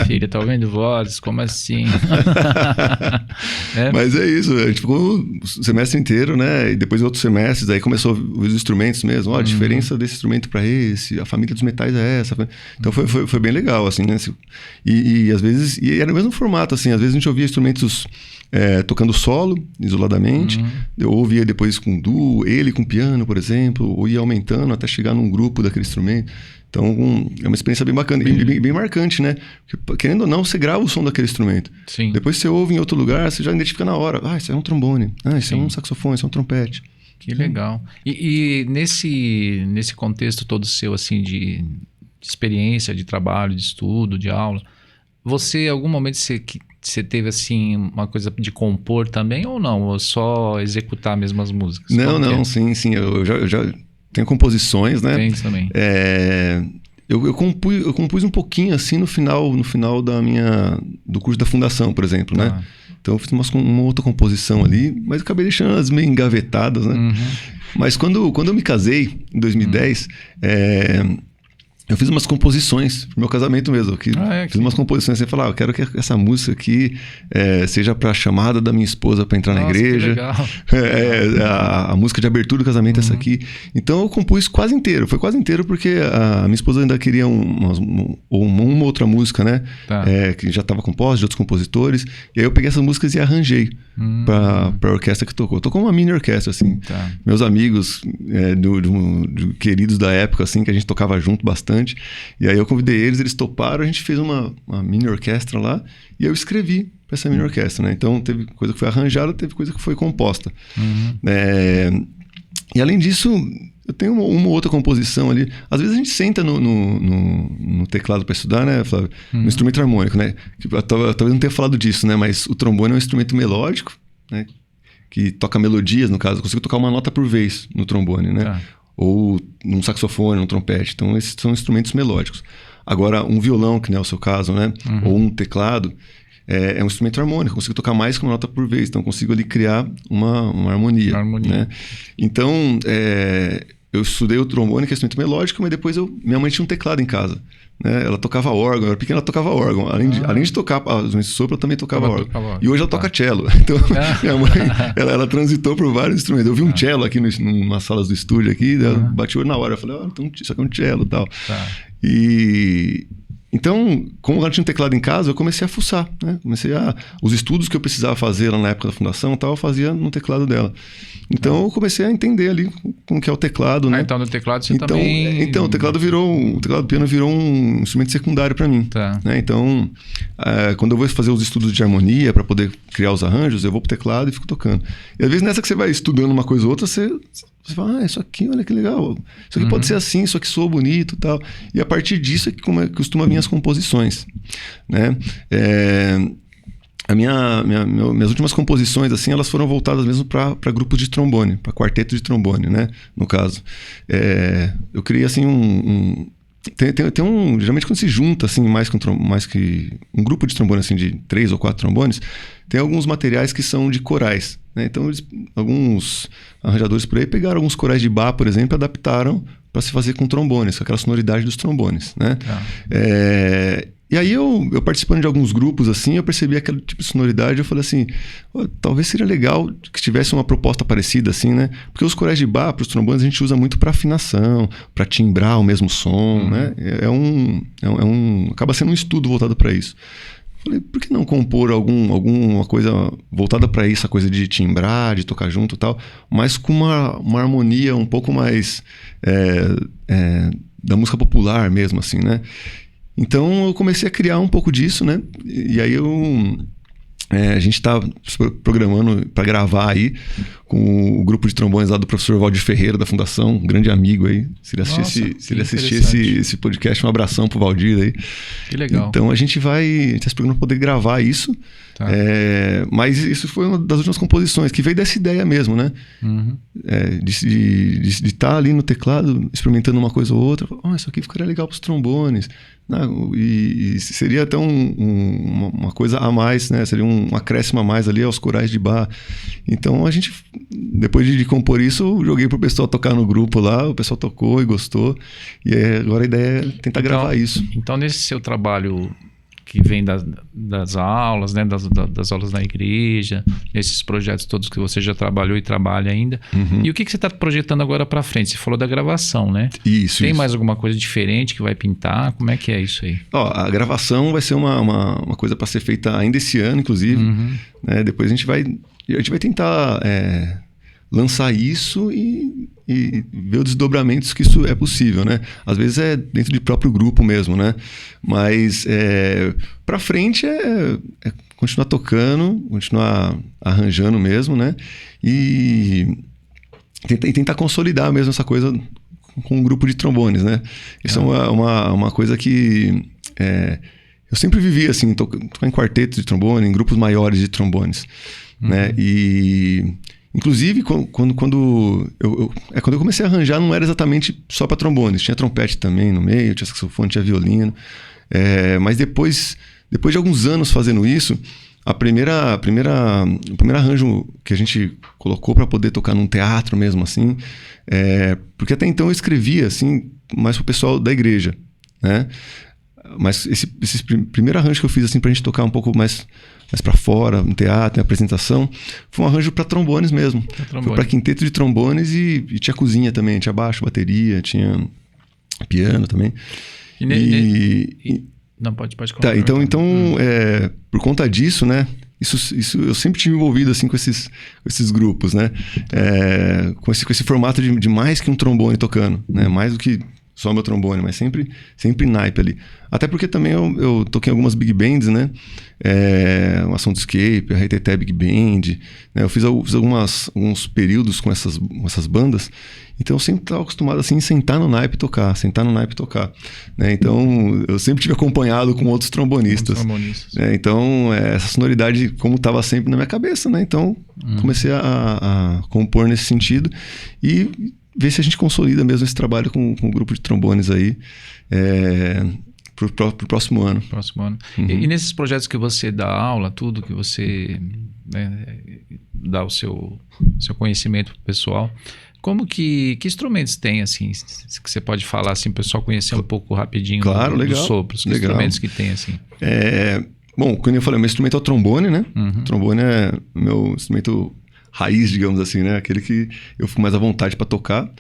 Speaker 1: filha, tá ouvindo vozes? Como assim?
Speaker 2: Mas é isso, a gente ficou o semestre inteiro, né? E depois outros semestres, aí começou os instrumentos mesmo. A diferença desse instrumento para esse, a família dos metais é essa. Então foi bem legal, assim, né? E às vezes, e era o mesmo formato, assim, às vezes a gente ouvia instrumentos tocando solo, isoladamente. Eu ouvia depois com duo, ele com piano, por exemplo, ou ia aumentando até chegar num grupo daquele instrumento. Então, é uma experiência bem bacana e bem marcante, né? Porque, querendo ou não, você grava o som daquele instrumento.
Speaker 1: Sim.
Speaker 2: Depois você ouve em outro lugar, você já identifica na hora. Isso é um trombone. Isso é um saxofone, isso é um trompete.
Speaker 1: Que legal. E nesse contexto todo seu, assim, de experiência, de trabalho, de estudo, de aula, você, em algum momento, você teve, assim, uma coisa de compor também ou não? Ou só executar mesmo as músicas?
Speaker 2: Não, sim. Eu já tenho composições, né?
Speaker 1: Tem também.
Speaker 2: Eu compus um pouquinho, assim, no final do curso da fundação, por exemplo, né? Então eu fiz uma outra composição ali, mas acabei deixando elas meio engavetadas, né? Mas quando eu me casei, em 2010, eu fiz umas composições pro meu casamento mesmo. Fiz umas composições assim, falar, eu quero que essa música aqui seja pra chamada da minha esposa pra entrar na igreja.
Speaker 1: Que legal.
Speaker 2: A música de abertura do casamento é essa aqui. Então eu compus quase inteiro. Foi quase inteiro porque a minha esposa ainda queria uma outra música, né?
Speaker 1: Tá.
Speaker 2: Que já estava composta de outros compositores. E aí eu peguei essas músicas e arranjei pra orquestra que tocou. Tocou uma mini orquestra, assim.
Speaker 1: Tá.
Speaker 2: Meus amigos queridos da época, assim, que a gente tocava junto bastante. E aí eu convidei eles toparam, a gente fez uma mini orquestra lá e eu escrevi para essa mini orquestra, né? Então teve coisa que foi arranjada, teve coisa que foi composta. E além disso, eu tenho uma outra composição ali. Às vezes a gente senta no teclado para estudar, né, Flávio? No instrumento harmônico, né? Talvez não tenha falado disso, né? Mas o trombone é um instrumento melódico, né? Que toca melodias, no caso. Eu consigo tocar uma nota por vez no trombone, né?
Speaker 1: Tá.
Speaker 2: Ou num saxofone, num trompete. Então, esses são instrumentos melódicos. Agora, um violão, que não é o seu caso, né? Ou um teclado, é um instrumento harmônico. Eu consigo tocar mais que uma nota por vez. Então, eu consigo ali criar uma harmonia. Né? Então, eu estudei o trombone, que é instrumento melódico, mas depois minha mãe tinha um teclado em casa. Né? Ela tocava órgão, eu era pequena, ela tocava órgão. Além de tocar os instrumentos de sopro, ela também tocava órgão. E hoje ela toca cello. Então, minha mãe, ela transitou por vários instrumentos. Eu vi um cello aqui nas salas do estúdio aqui, bati o olho na hora. Eu falei, então, isso aqui é um cello e tal. Então, como ela tinha um teclado em casa, eu comecei a fuçar, né? Os estudos que eu precisava fazer lá na época da fundação e tal, eu fazia no teclado dela. Então, eu comecei a entender ali como que é o teclado, né?
Speaker 1: Então, no teclado você também...
Speaker 2: Então, o teclado do piano virou um instrumento secundário para mim.
Speaker 1: Tá.
Speaker 2: Né? Então, quando eu vou fazer os estudos de harmonia para poder criar os arranjos, eu vou pro teclado e fico tocando. E às vezes nessa que você vai estudando uma coisa ou outra, você fala, isso aqui, olha que legal. Isso aqui pode ser assim, isso aqui soa bonito e tal. E a partir disso é que costuma vir as composições. Né? Minhas últimas composições, assim, elas foram voltadas mesmo para grupos de trombone, para quarteto de trombone, né? No caso. Eu criei, assim, geralmente quando se junta, assim, mais que um grupo de trombone, assim, de 3 ou 4 trombones, tem alguns materiais que são de corais, né? Então, alguns arranjadores por aí pegaram alguns corais de Bach, por exemplo, e adaptaram para se fazer com trombones, com aquela sonoridade dos trombones, né? E aí eu participando de alguns grupos, assim, eu percebi aquele tipo de sonoridade, eu falei assim, talvez seria legal que tivesse uma proposta parecida, assim, né? Porque os corais de Bach, para os trombones, a gente usa muito para afinação, para timbrar o mesmo som, né? Acaba sendo um estudo voltado para isso. Falei, por que não compor alguma coisa voltada para isso, a coisa de timbrar, de tocar junto e tal, mas com uma harmonia um pouco mais da música popular mesmo, assim, né? Então eu comecei a criar um pouco disso, né? E aí a gente está programando para gravar aí com o grupo de trombones lá do professor Valdir Ferreira, da Fundação, um grande amigo aí. Se ele assistir esse podcast, um abração pro Valdir aí.
Speaker 1: Que legal.
Speaker 2: Então a gente está se programando para poder gravar isso. Tá. Mas isso foi uma das últimas composições, que veio dessa ideia mesmo, né?
Speaker 1: Uhum.
Speaker 2: De estar ali no teclado, experimentando uma coisa ou outra. Isso aqui ficaria legal para os trombones. E seria até uma coisa a mais, né? Seria um acréscimo a mais ali aos corais de bar. Então a gente, depois de compor isso, eu joguei pro pessoal tocar no grupo lá, o pessoal tocou e gostou. E agora a ideia é tentar gravar isso.
Speaker 1: Então nesse seu trabalho que vem das aulas, né? das aulas na igreja, esses projetos todos que você já trabalhou e trabalha ainda.
Speaker 2: Uhum.
Speaker 1: E o que você está projetando agora para frente? Você falou da gravação, né?
Speaker 2: Isso.
Speaker 1: Tem mais alguma coisa diferente que vai pintar? Como é que é isso aí?
Speaker 2: A gravação vai ser uma coisa para ser feita ainda esse ano, inclusive.
Speaker 1: Uhum.
Speaker 2: Né? Depois a gente vai tentar lançar isso e ver os desdobramentos que isso é possível, né? Às vezes é dentro do próprio grupo mesmo, né? Mas pra frente é continuar tocando, continuar arranjando mesmo, né? E tentar consolidar mesmo essa coisa com um grupo de trombones, né? Isso é uma coisa que eu sempre vivi assim, tocar em quarteto de trombone, em grupos maiores de trombones, né? E inclusive, quando eu comecei a arranjar, não era exatamente só para trombones. Tinha trompete também no meio, tinha saxofone, tinha violino. Mas depois de alguns anos fazendo isso, o primeiro arranjo que a gente colocou para poder tocar num teatro mesmo, assim, porque até então eu escrevia assim, mais pro pessoal da igreja, né? Mas esse primeiro arranjo que eu fiz assim, pra gente tocar um pouco mais para fora, no teatro, em apresentação, foi um arranjo para trombones mesmo. Foi para quinteto de trombones e tinha cozinha também, tinha baixo, bateria, tinha piano também.
Speaker 1: Não, pode continuar.
Speaker 2: Tá, então por conta disso, né? Isso eu sempre tive envolvido assim com esses grupos, né? Com esse formato de mais que um trombone tocando, né? Mais do que só meu trombone, mas sempre naipe ali. Até porque também eu toquei em algumas big bands, né? Uma Soundscape, a RTT Big Band, né? Eu fiz alguns períodos com essas bandas, então eu sempre estava acostumado assim, sentar no naipe e tocar, né? Então eu sempre tive acompanhado com outros trombonistas. Então essa sonoridade como estava sempre na minha cabeça, né? Então comecei a compor nesse sentido e ver se a gente consolida mesmo esse trabalho com o grupo de trombones aí pro próximo ano.
Speaker 1: Uhum. E nesses projetos que você dá aula, tudo que você dá o seu conhecimento pro pessoal, que instrumentos tem, assim, que você pode falar, assim, pro pessoal conhecer um pouco rapidinho dos sopros, que instrumentos que tem, assim?
Speaker 2: Bom, como eu falei, meu instrumento é o trombone, né? Uhum. O trombone é meu instrumento raiz, digamos assim, né? Aquele que eu fico mais à vontade para tocar.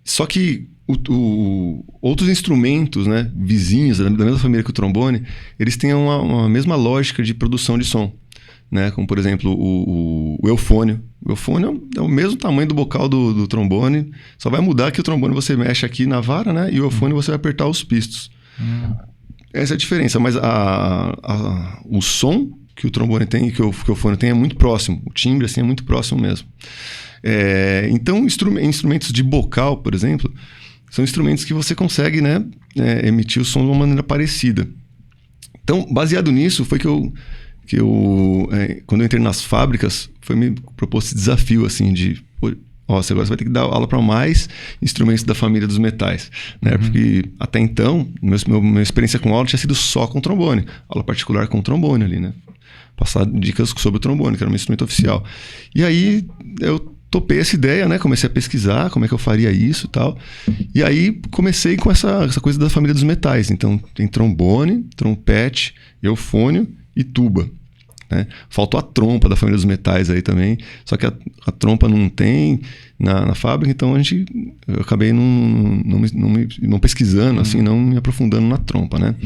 Speaker 2: Só que outros instrumentos, né, vizinhos, da mesma família que o trombone, eles têm uma mesma lógica de produção de som, né? Como, por exemplo, o eufônio. O eufônio é o mesmo tamanho do bocal do trombone, só vai mudar que o trombone você mexe aqui na vara, né? E o eufônio você vai apertar os pistos. Essa é a diferença, mas o som que o trombone tem e que o eufônio tem é muito próximo. O timbre, assim, é muito próximo mesmo. Então, instrumentos de bocal, por exemplo, são instrumentos que você consegue, né, emitir o som de uma maneira parecida. Então, baseado nisso, foi que eu quando eu entrei nas fábricas, foi me proposto esse desafio, assim, você agora vai ter que dar aula para mais instrumentos da família dos metais, né? Uhum. Porque até então, minha experiência com aula tinha sido só com trombone, aula particular com trombone ali, né? Passar dicas sobre o trombone, que era um instrumento oficial. E aí eu topei essa ideia, né? Comecei a pesquisar como é que eu faria isso e tal. E aí comecei com essa coisa da família dos metais. Então tem trombone, trompete, eufônio e tuba, né? Faltou a trompa da família dos metais aí também, só que a trompa não tem na fábrica, então eu acabei não pesquisando, assim, não me aprofundando na trompa, né?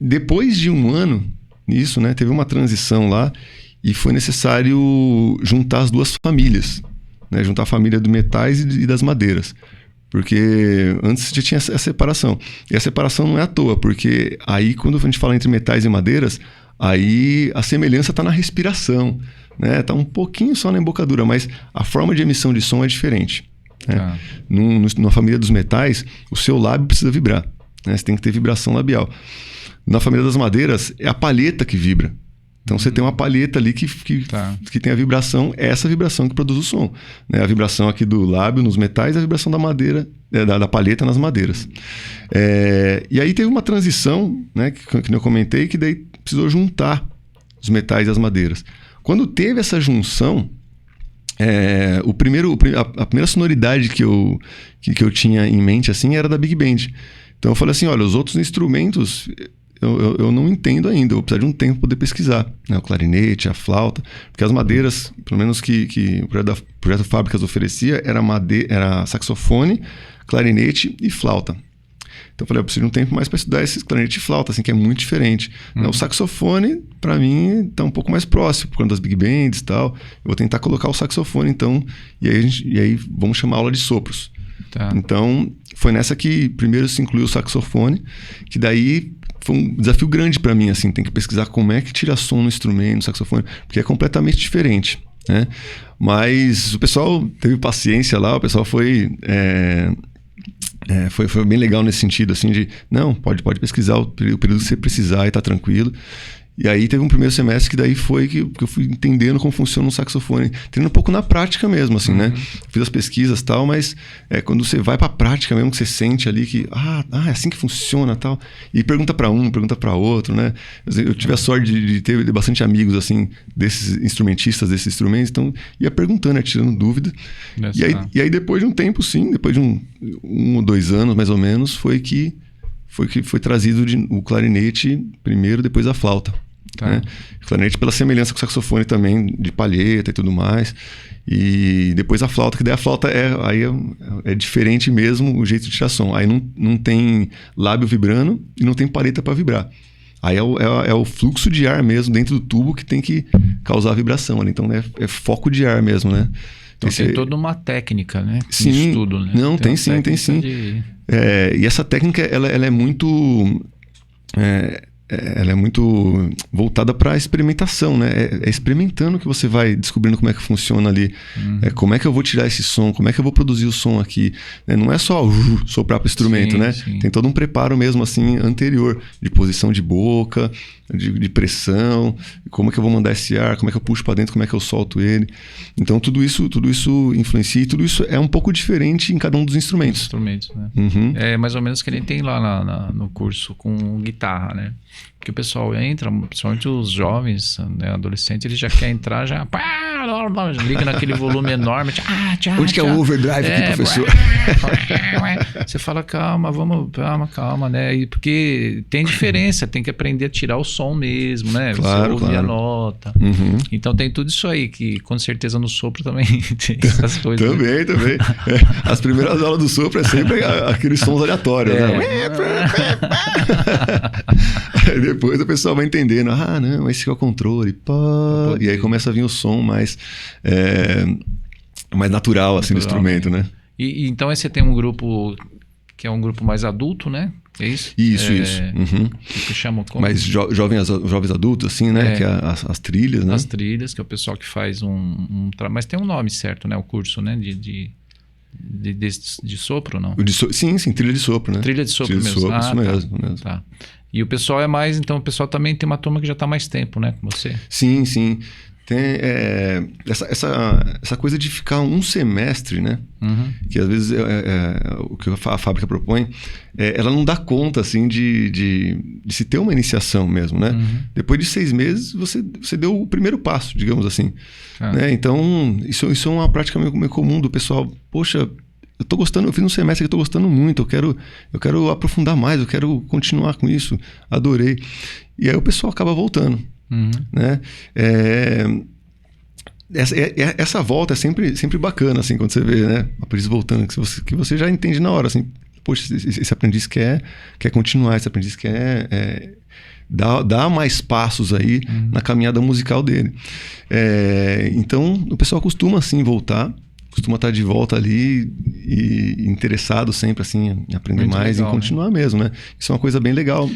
Speaker 2: Depois de um ano nisso, né, teve uma transição lá e foi necessário juntar as duas famílias, né, juntar a família dos metais e das madeiras. Porque antes já tinha essa separação. E a separação não é à toa, porque aí quando a gente fala entre metais e madeiras, aí a semelhança está na respiração, né? Está um pouquinho só na embocadura, mas a forma de emissão de som é diferente. Né? Na família dos metais, o seu lábio precisa vibrar, né? Você tem que ter vibração labial. Na família das madeiras, é a palheta que vibra. Então você tem uma palheta ali que tem a vibração, essa vibração que produz o som. Né? A vibração aqui do lábio nos metais, a vibração da madeira, da palheta nas madeiras. E aí teve uma transição, né, que eu comentei, que daí precisou juntar os metais e as madeiras. Quando teve essa junção, a primeira sonoridade que eu tinha em mente assim, era da Big Band. Então eu falei assim, olha, os outros instrumentos... Eu não entendo ainda, eu vou precisar de um tempo para poder pesquisar, né? O clarinete, a flauta, porque as madeiras, pelo menos que o projeto Fábricas oferecia, era saxofone, clarinete e flauta. Então eu falei, eu preciso de um tempo mais para estudar esses clarinete e flauta, assim, que é muito diferente. O saxofone, para mim, está um pouco mais próximo, por conta das big bands e tal. Eu vou tentar colocar o saxofone, então, e aí vamos chamar aula de sopros. Tá. Então, foi nessa que primeiro se incluiu o saxofone, que daí foi um desafio grande para mim, assim, tem que pesquisar como é que tira som no instrumento, no saxofone, porque é completamente diferente, né? Mas o pessoal teve paciência lá, o pessoal foi bem legal nesse sentido, assim, de, não, pode pesquisar o período que você precisar e tá tranquilo. E aí teve um primeiro semestre que daí foi que eu fui entendendo como funciona um saxofone, treinando um pouco na prática mesmo, assim, né? Fiz as pesquisas e tal, mas quando você vai pra prática mesmo, que você sente ali que, é assim que funciona e tal, e pergunta pra um, pergunta pra outro, né? Eu tive a sorte de ter bastante amigos, assim, desses instrumentistas, desses instrumentos, então ia perguntando, tirando dúvida. E aí depois de um tempo, sim, depois de um ou 2 anos, mais ou menos, foi trazido o clarinete primeiro, depois a flauta. Tá. Né? O clarinete pela semelhança com o saxofone também, de palheta e tudo mais. E depois a flauta, que daí a flauta é diferente mesmo o jeito de tirar som. Aí não tem lábio vibrando e não tem palheta para vibrar. Aí é o fluxo de ar mesmo dentro do tubo que tem que causar a vibração ali. Então é foco de ar mesmo, né?
Speaker 1: Então tem toda uma técnica, né?
Speaker 2: Sim, estudo, né? Não, tem sim. E essa técnica, ela é muito... ela é muito voltada para a experimentação, né? É experimentando que você vai descobrindo como é que funciona ali. Como é que eu vou tirar esse som? Como é que eu vou produzir o som aqui? Não é só soprar para o instrumento, né? Sim. Tem todo um preparo mesmo assim anterior, de posição de boca, de pressão, como é que eu vou mandar esse ar, como é que eu puxo para dentro, como é que eu solto ele. Então tudo isso influencia, e tudo isso é um pouco diferente em cada um dos instrumentos.
Speaker 1: Né? É mais ou menos que nem tem lá no curso com guitarra, né? Porque o pessoal entra, principalmente os jovens, né, adolescentes, eles já querem entrar, já liga naquele volume enorme.
Speaker 2: Onde que é o overdrive aqui, professor?
Speaker 1: Você fala, calma, né? E porque tem diferença, tem que aprender a tirar o som mesmo, né?
Speaker 2: Claro,
Speaker 1: você ouvir a nota. Então tem tudo isso aí, que com certeza no sopro também tem essas coisas.
Speaker 2: Também. As primeiras aulas do sopro é sempre aqueles sons aleatórios, né? Aí depois o pessoal vai entendendo, não, esse é o controle, e aí começa a vir o som mais natural, assim, do instrumento, né?
Speaker 1: E então aí você tem um grupo que é um grupo mais adulto, né? É isso?
Speaker 2: Isso.
Speaker 1: Que chamam como?
Speaker 2: Mais jovens adultos, assim, né? Que é as trilhas, né?
Speaker 1: As trilhas, que é o pessoal que faz mas tem um nome certo, né? O curso, né? De sopro, não?
Speaker 2: Sim, trilha de sopro, né?
Speaker 1: Trilha de sopro mesmo.
Speaker 2: Isso mesmo.
Speaker 1: Tá. E o pessoal é mais... Então, o pessoal também tem uma turma que já está mais tempo, né? Com você.
Speaker 2: Sim. Tem essa coisa de ficar um semestre, né? Que às vezes o que a fábrica propõe, ela não dá conta, assim, de se ter uma iniciação mesmo, né? Depois de 6 meses, você deu o primeiro passo, digamos assim. Né? Então, isso é uma prática meio comum do pessoal. Poxa, eu tô gostando, eu fiz um semestre que eu tô gostando muito, eu quero aprofundar mais, eu quero continuar com isso, adorei. E aí o pessoal acaba voltando, né? Essa volta é sempre bacana, assim, quando você vê, né, a Pris voltando, que você já entende na hora, assim, poxa, esse aprendiz quer continuar, esse aprendiz quer dar mais passos aí na caminhada musical dele. Então, o pessoal costuma, assim, voltar, costuma estar de volta ali e interessado sempre, assim, em aprender
Speaker 1: Muito
Speaker 2: mais,
Speaker 1: legal,
Speaker 2: em continuar mesmo, né? Isso é uma coisa bem legal.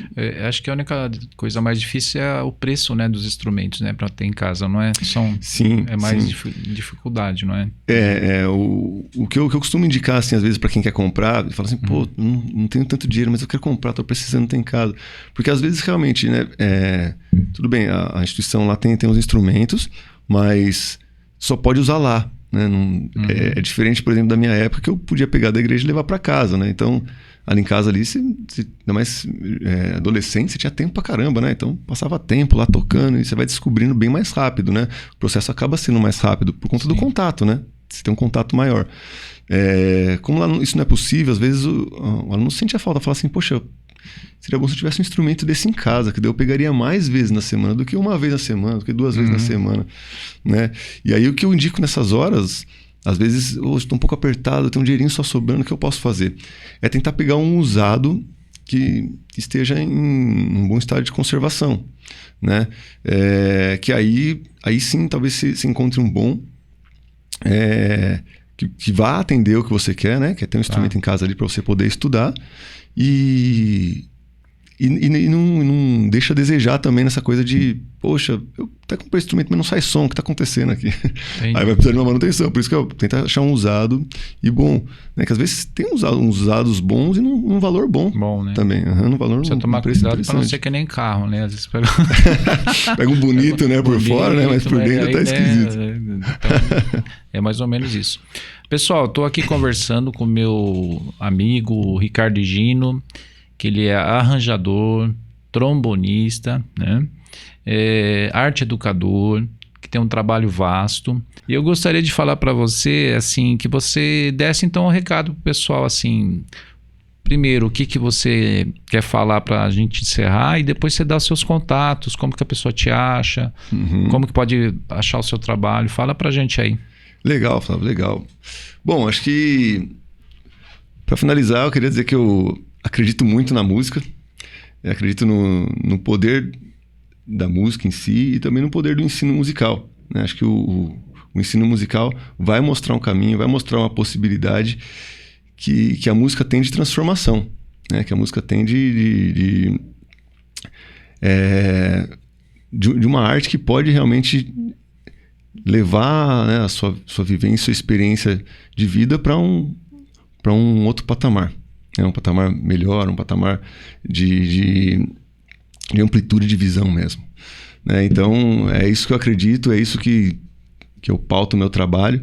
Speaker 1: Acho que a única coisa mais difícil é o preço, né, dos instrumentos, né, para ter em casa, não é?
Speaker 2: Sim,
Speaker 1: é mais
Speaker 2: sim.
Speaker 1: dificuldade, não é?
Speaker 2: O que eu costumo indicar, assim, às vezes, para quem quer comprar, fala assim, pô, não tenho tanto dinheiro, mas eu quero comprar, tô precisando, ter em casa. Porque às vezes, realmente, né, tudo bem, a instituição lá tem os instrumentos, mas só pode usar lá. Né? É diferente, por exemplo, da minha época, que eu podia pegar da igreja e levar para casa, né? Então, ali em casa, ali, ainda mais adolescente, você tinha tempo pra caramba, né? Então, passava tempo lá tocando e você vai descobrindo bem mais rápido, né? O processo acaba sendo mais rápido por conta do contato, né? Você tem um contato maior. Como lá isso não é possível, às vezes o aluno sente a falta, fala assim, poxa, seria bom se eu tivesse um instrumento desse em casa, que daí eu pegaria mais vezes na semana do que uma vez na semana, do que 2 vezes na semana, né? E aí o que eu indico nessas horas, às vezes, estou um pouco apertado, eu tenho um dinheirinho só sobrando, o que eu posso fazer? É tentar pegar um usado que esteja em um bom estado de conservação, né? Que aí sim, talvez você encontre um bom que vá atender o que você quer, né? Que é ter um instrumento em casa ali para você poder estudar e não deixa a desejar também nessa coisa de, poxa, eu até comprei instrumento, mas não sai som, o que está acontecendo aqui? Aí vai precisar de uma manutenção, por isso que eu tento achar um usado e bom, né? Que às vezes tem uns usados bons e num valor bom
Speaker 1: né?
Speaker 2: também, num valor,
Speaker 1: precisa tomar cuidado para não ser que nem carro, né? Às vezes pega
Speaker 2: um bonito, né, por fora, né? Mas por dentro tá esquisito.
Speaker 1: Então, é mais ou menos isso. Pessoal, estou aqui conversando com meu amigo Ricardo Higino, que ele é arranjador, trombonista, né? Arte educador, que tem um trabalho vasto. E eu gostaria de falar para você, assim, que você desse então um recado pro pessoal, assim, primeiro, o que você quer falar para a gente encerrar e depois você dá os seus contatos, como que a pessoa te acha, como que pode achar o seu trabalho. Fala pra gente aí.
Speaker 2: Legal, Flávio, legal. Bom, acho que para finalizar, eu queria dizer que eu acredito muito na música, eu acredito no poder da música em si e também no poder do ensino musical, né? Acho que o ensino musical vai mostrar um caminho, vai mostrar uma possibilidade que a música tem de transformação, né? Que a música tem de uma arte que pode realmente levar, né, a sua vivência, sua experiência de vida para um outro patamar. Um patamar melhor, um patamar de amplitude de visão mesmo, né? Então, é isso que eu acredito, é isso que eu pauto o meu trabalho.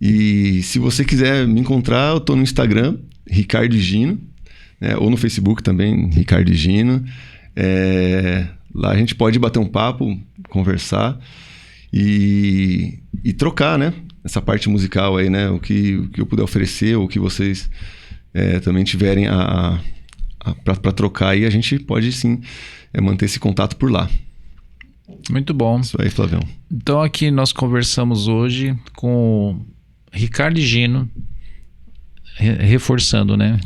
Speaker 2: E se você quiser me encontrar, eu estou no Instagram, Ricardo Higino, né? Ou no Facebook também, Ricardo Higino. Lá a gente pode bater um papo, conversar e trocar, né? Essa parte musical aí, né? O que eu puder oferecer, ou o que vocês também tiverem para trocar aí, a gente pode sim manter esse contato por lá.
Speaker 1: Muito bom.
Speaker 2: Isso aí, Flavião.
Speaker 1: Então aqui nós conversamos hoje com Ricardo Higino, reforçando, né?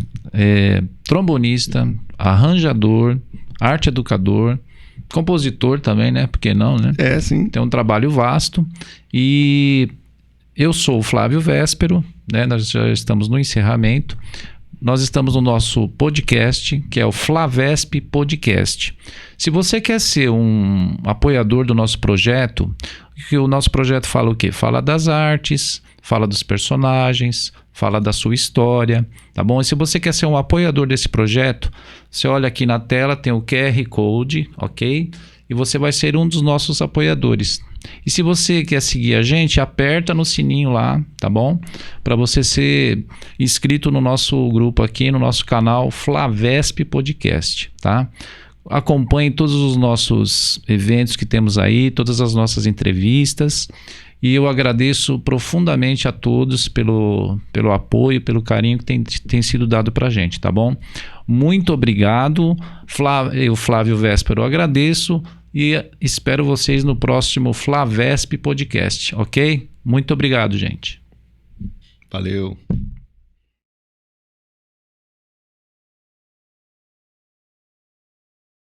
Speaker 1: Trombonista, arranjador, arte educador, compositor também, né? Por que não, né?
Speaker 2: Sim.
Speaker 1: Tem um trabalho vasto. E eu sou o Flávio Véspero, né? Nós já estamos no encerramento. Nós estamos no nosso podcast, que é o Flavesp Podcast. Se você quer ser um apoiador do nosso projeto, que o nosso projeto fala o quê? Fala das artes, fala dos personagens, fala da sua história, tá bom? E se você quer ser um apoiador desse projeto, você olha aqui na tela, tem o QR Code, ok? E você vai ser um dos nossos apoiadores. E se você quer seguir a gente, aperta no sininho lá, tá bom? Para você ser inscrito no nosso grupo aqui, no nosso canal Flavesp Podcast, tá? Acompanhe todos os nossos eventos que temos aí, todas as nossas entrevistas. E eu agradeço profundamente a todos pelo apoio, pelo carinho que tem sido dado pra gente, tá bom? Muito obrigado. Eu, Flávio Véspero, agradeço e espero vocês no próximo Flavesp Podcast, ok? Muito obrigado, gente.
Speaker 2: Valeu.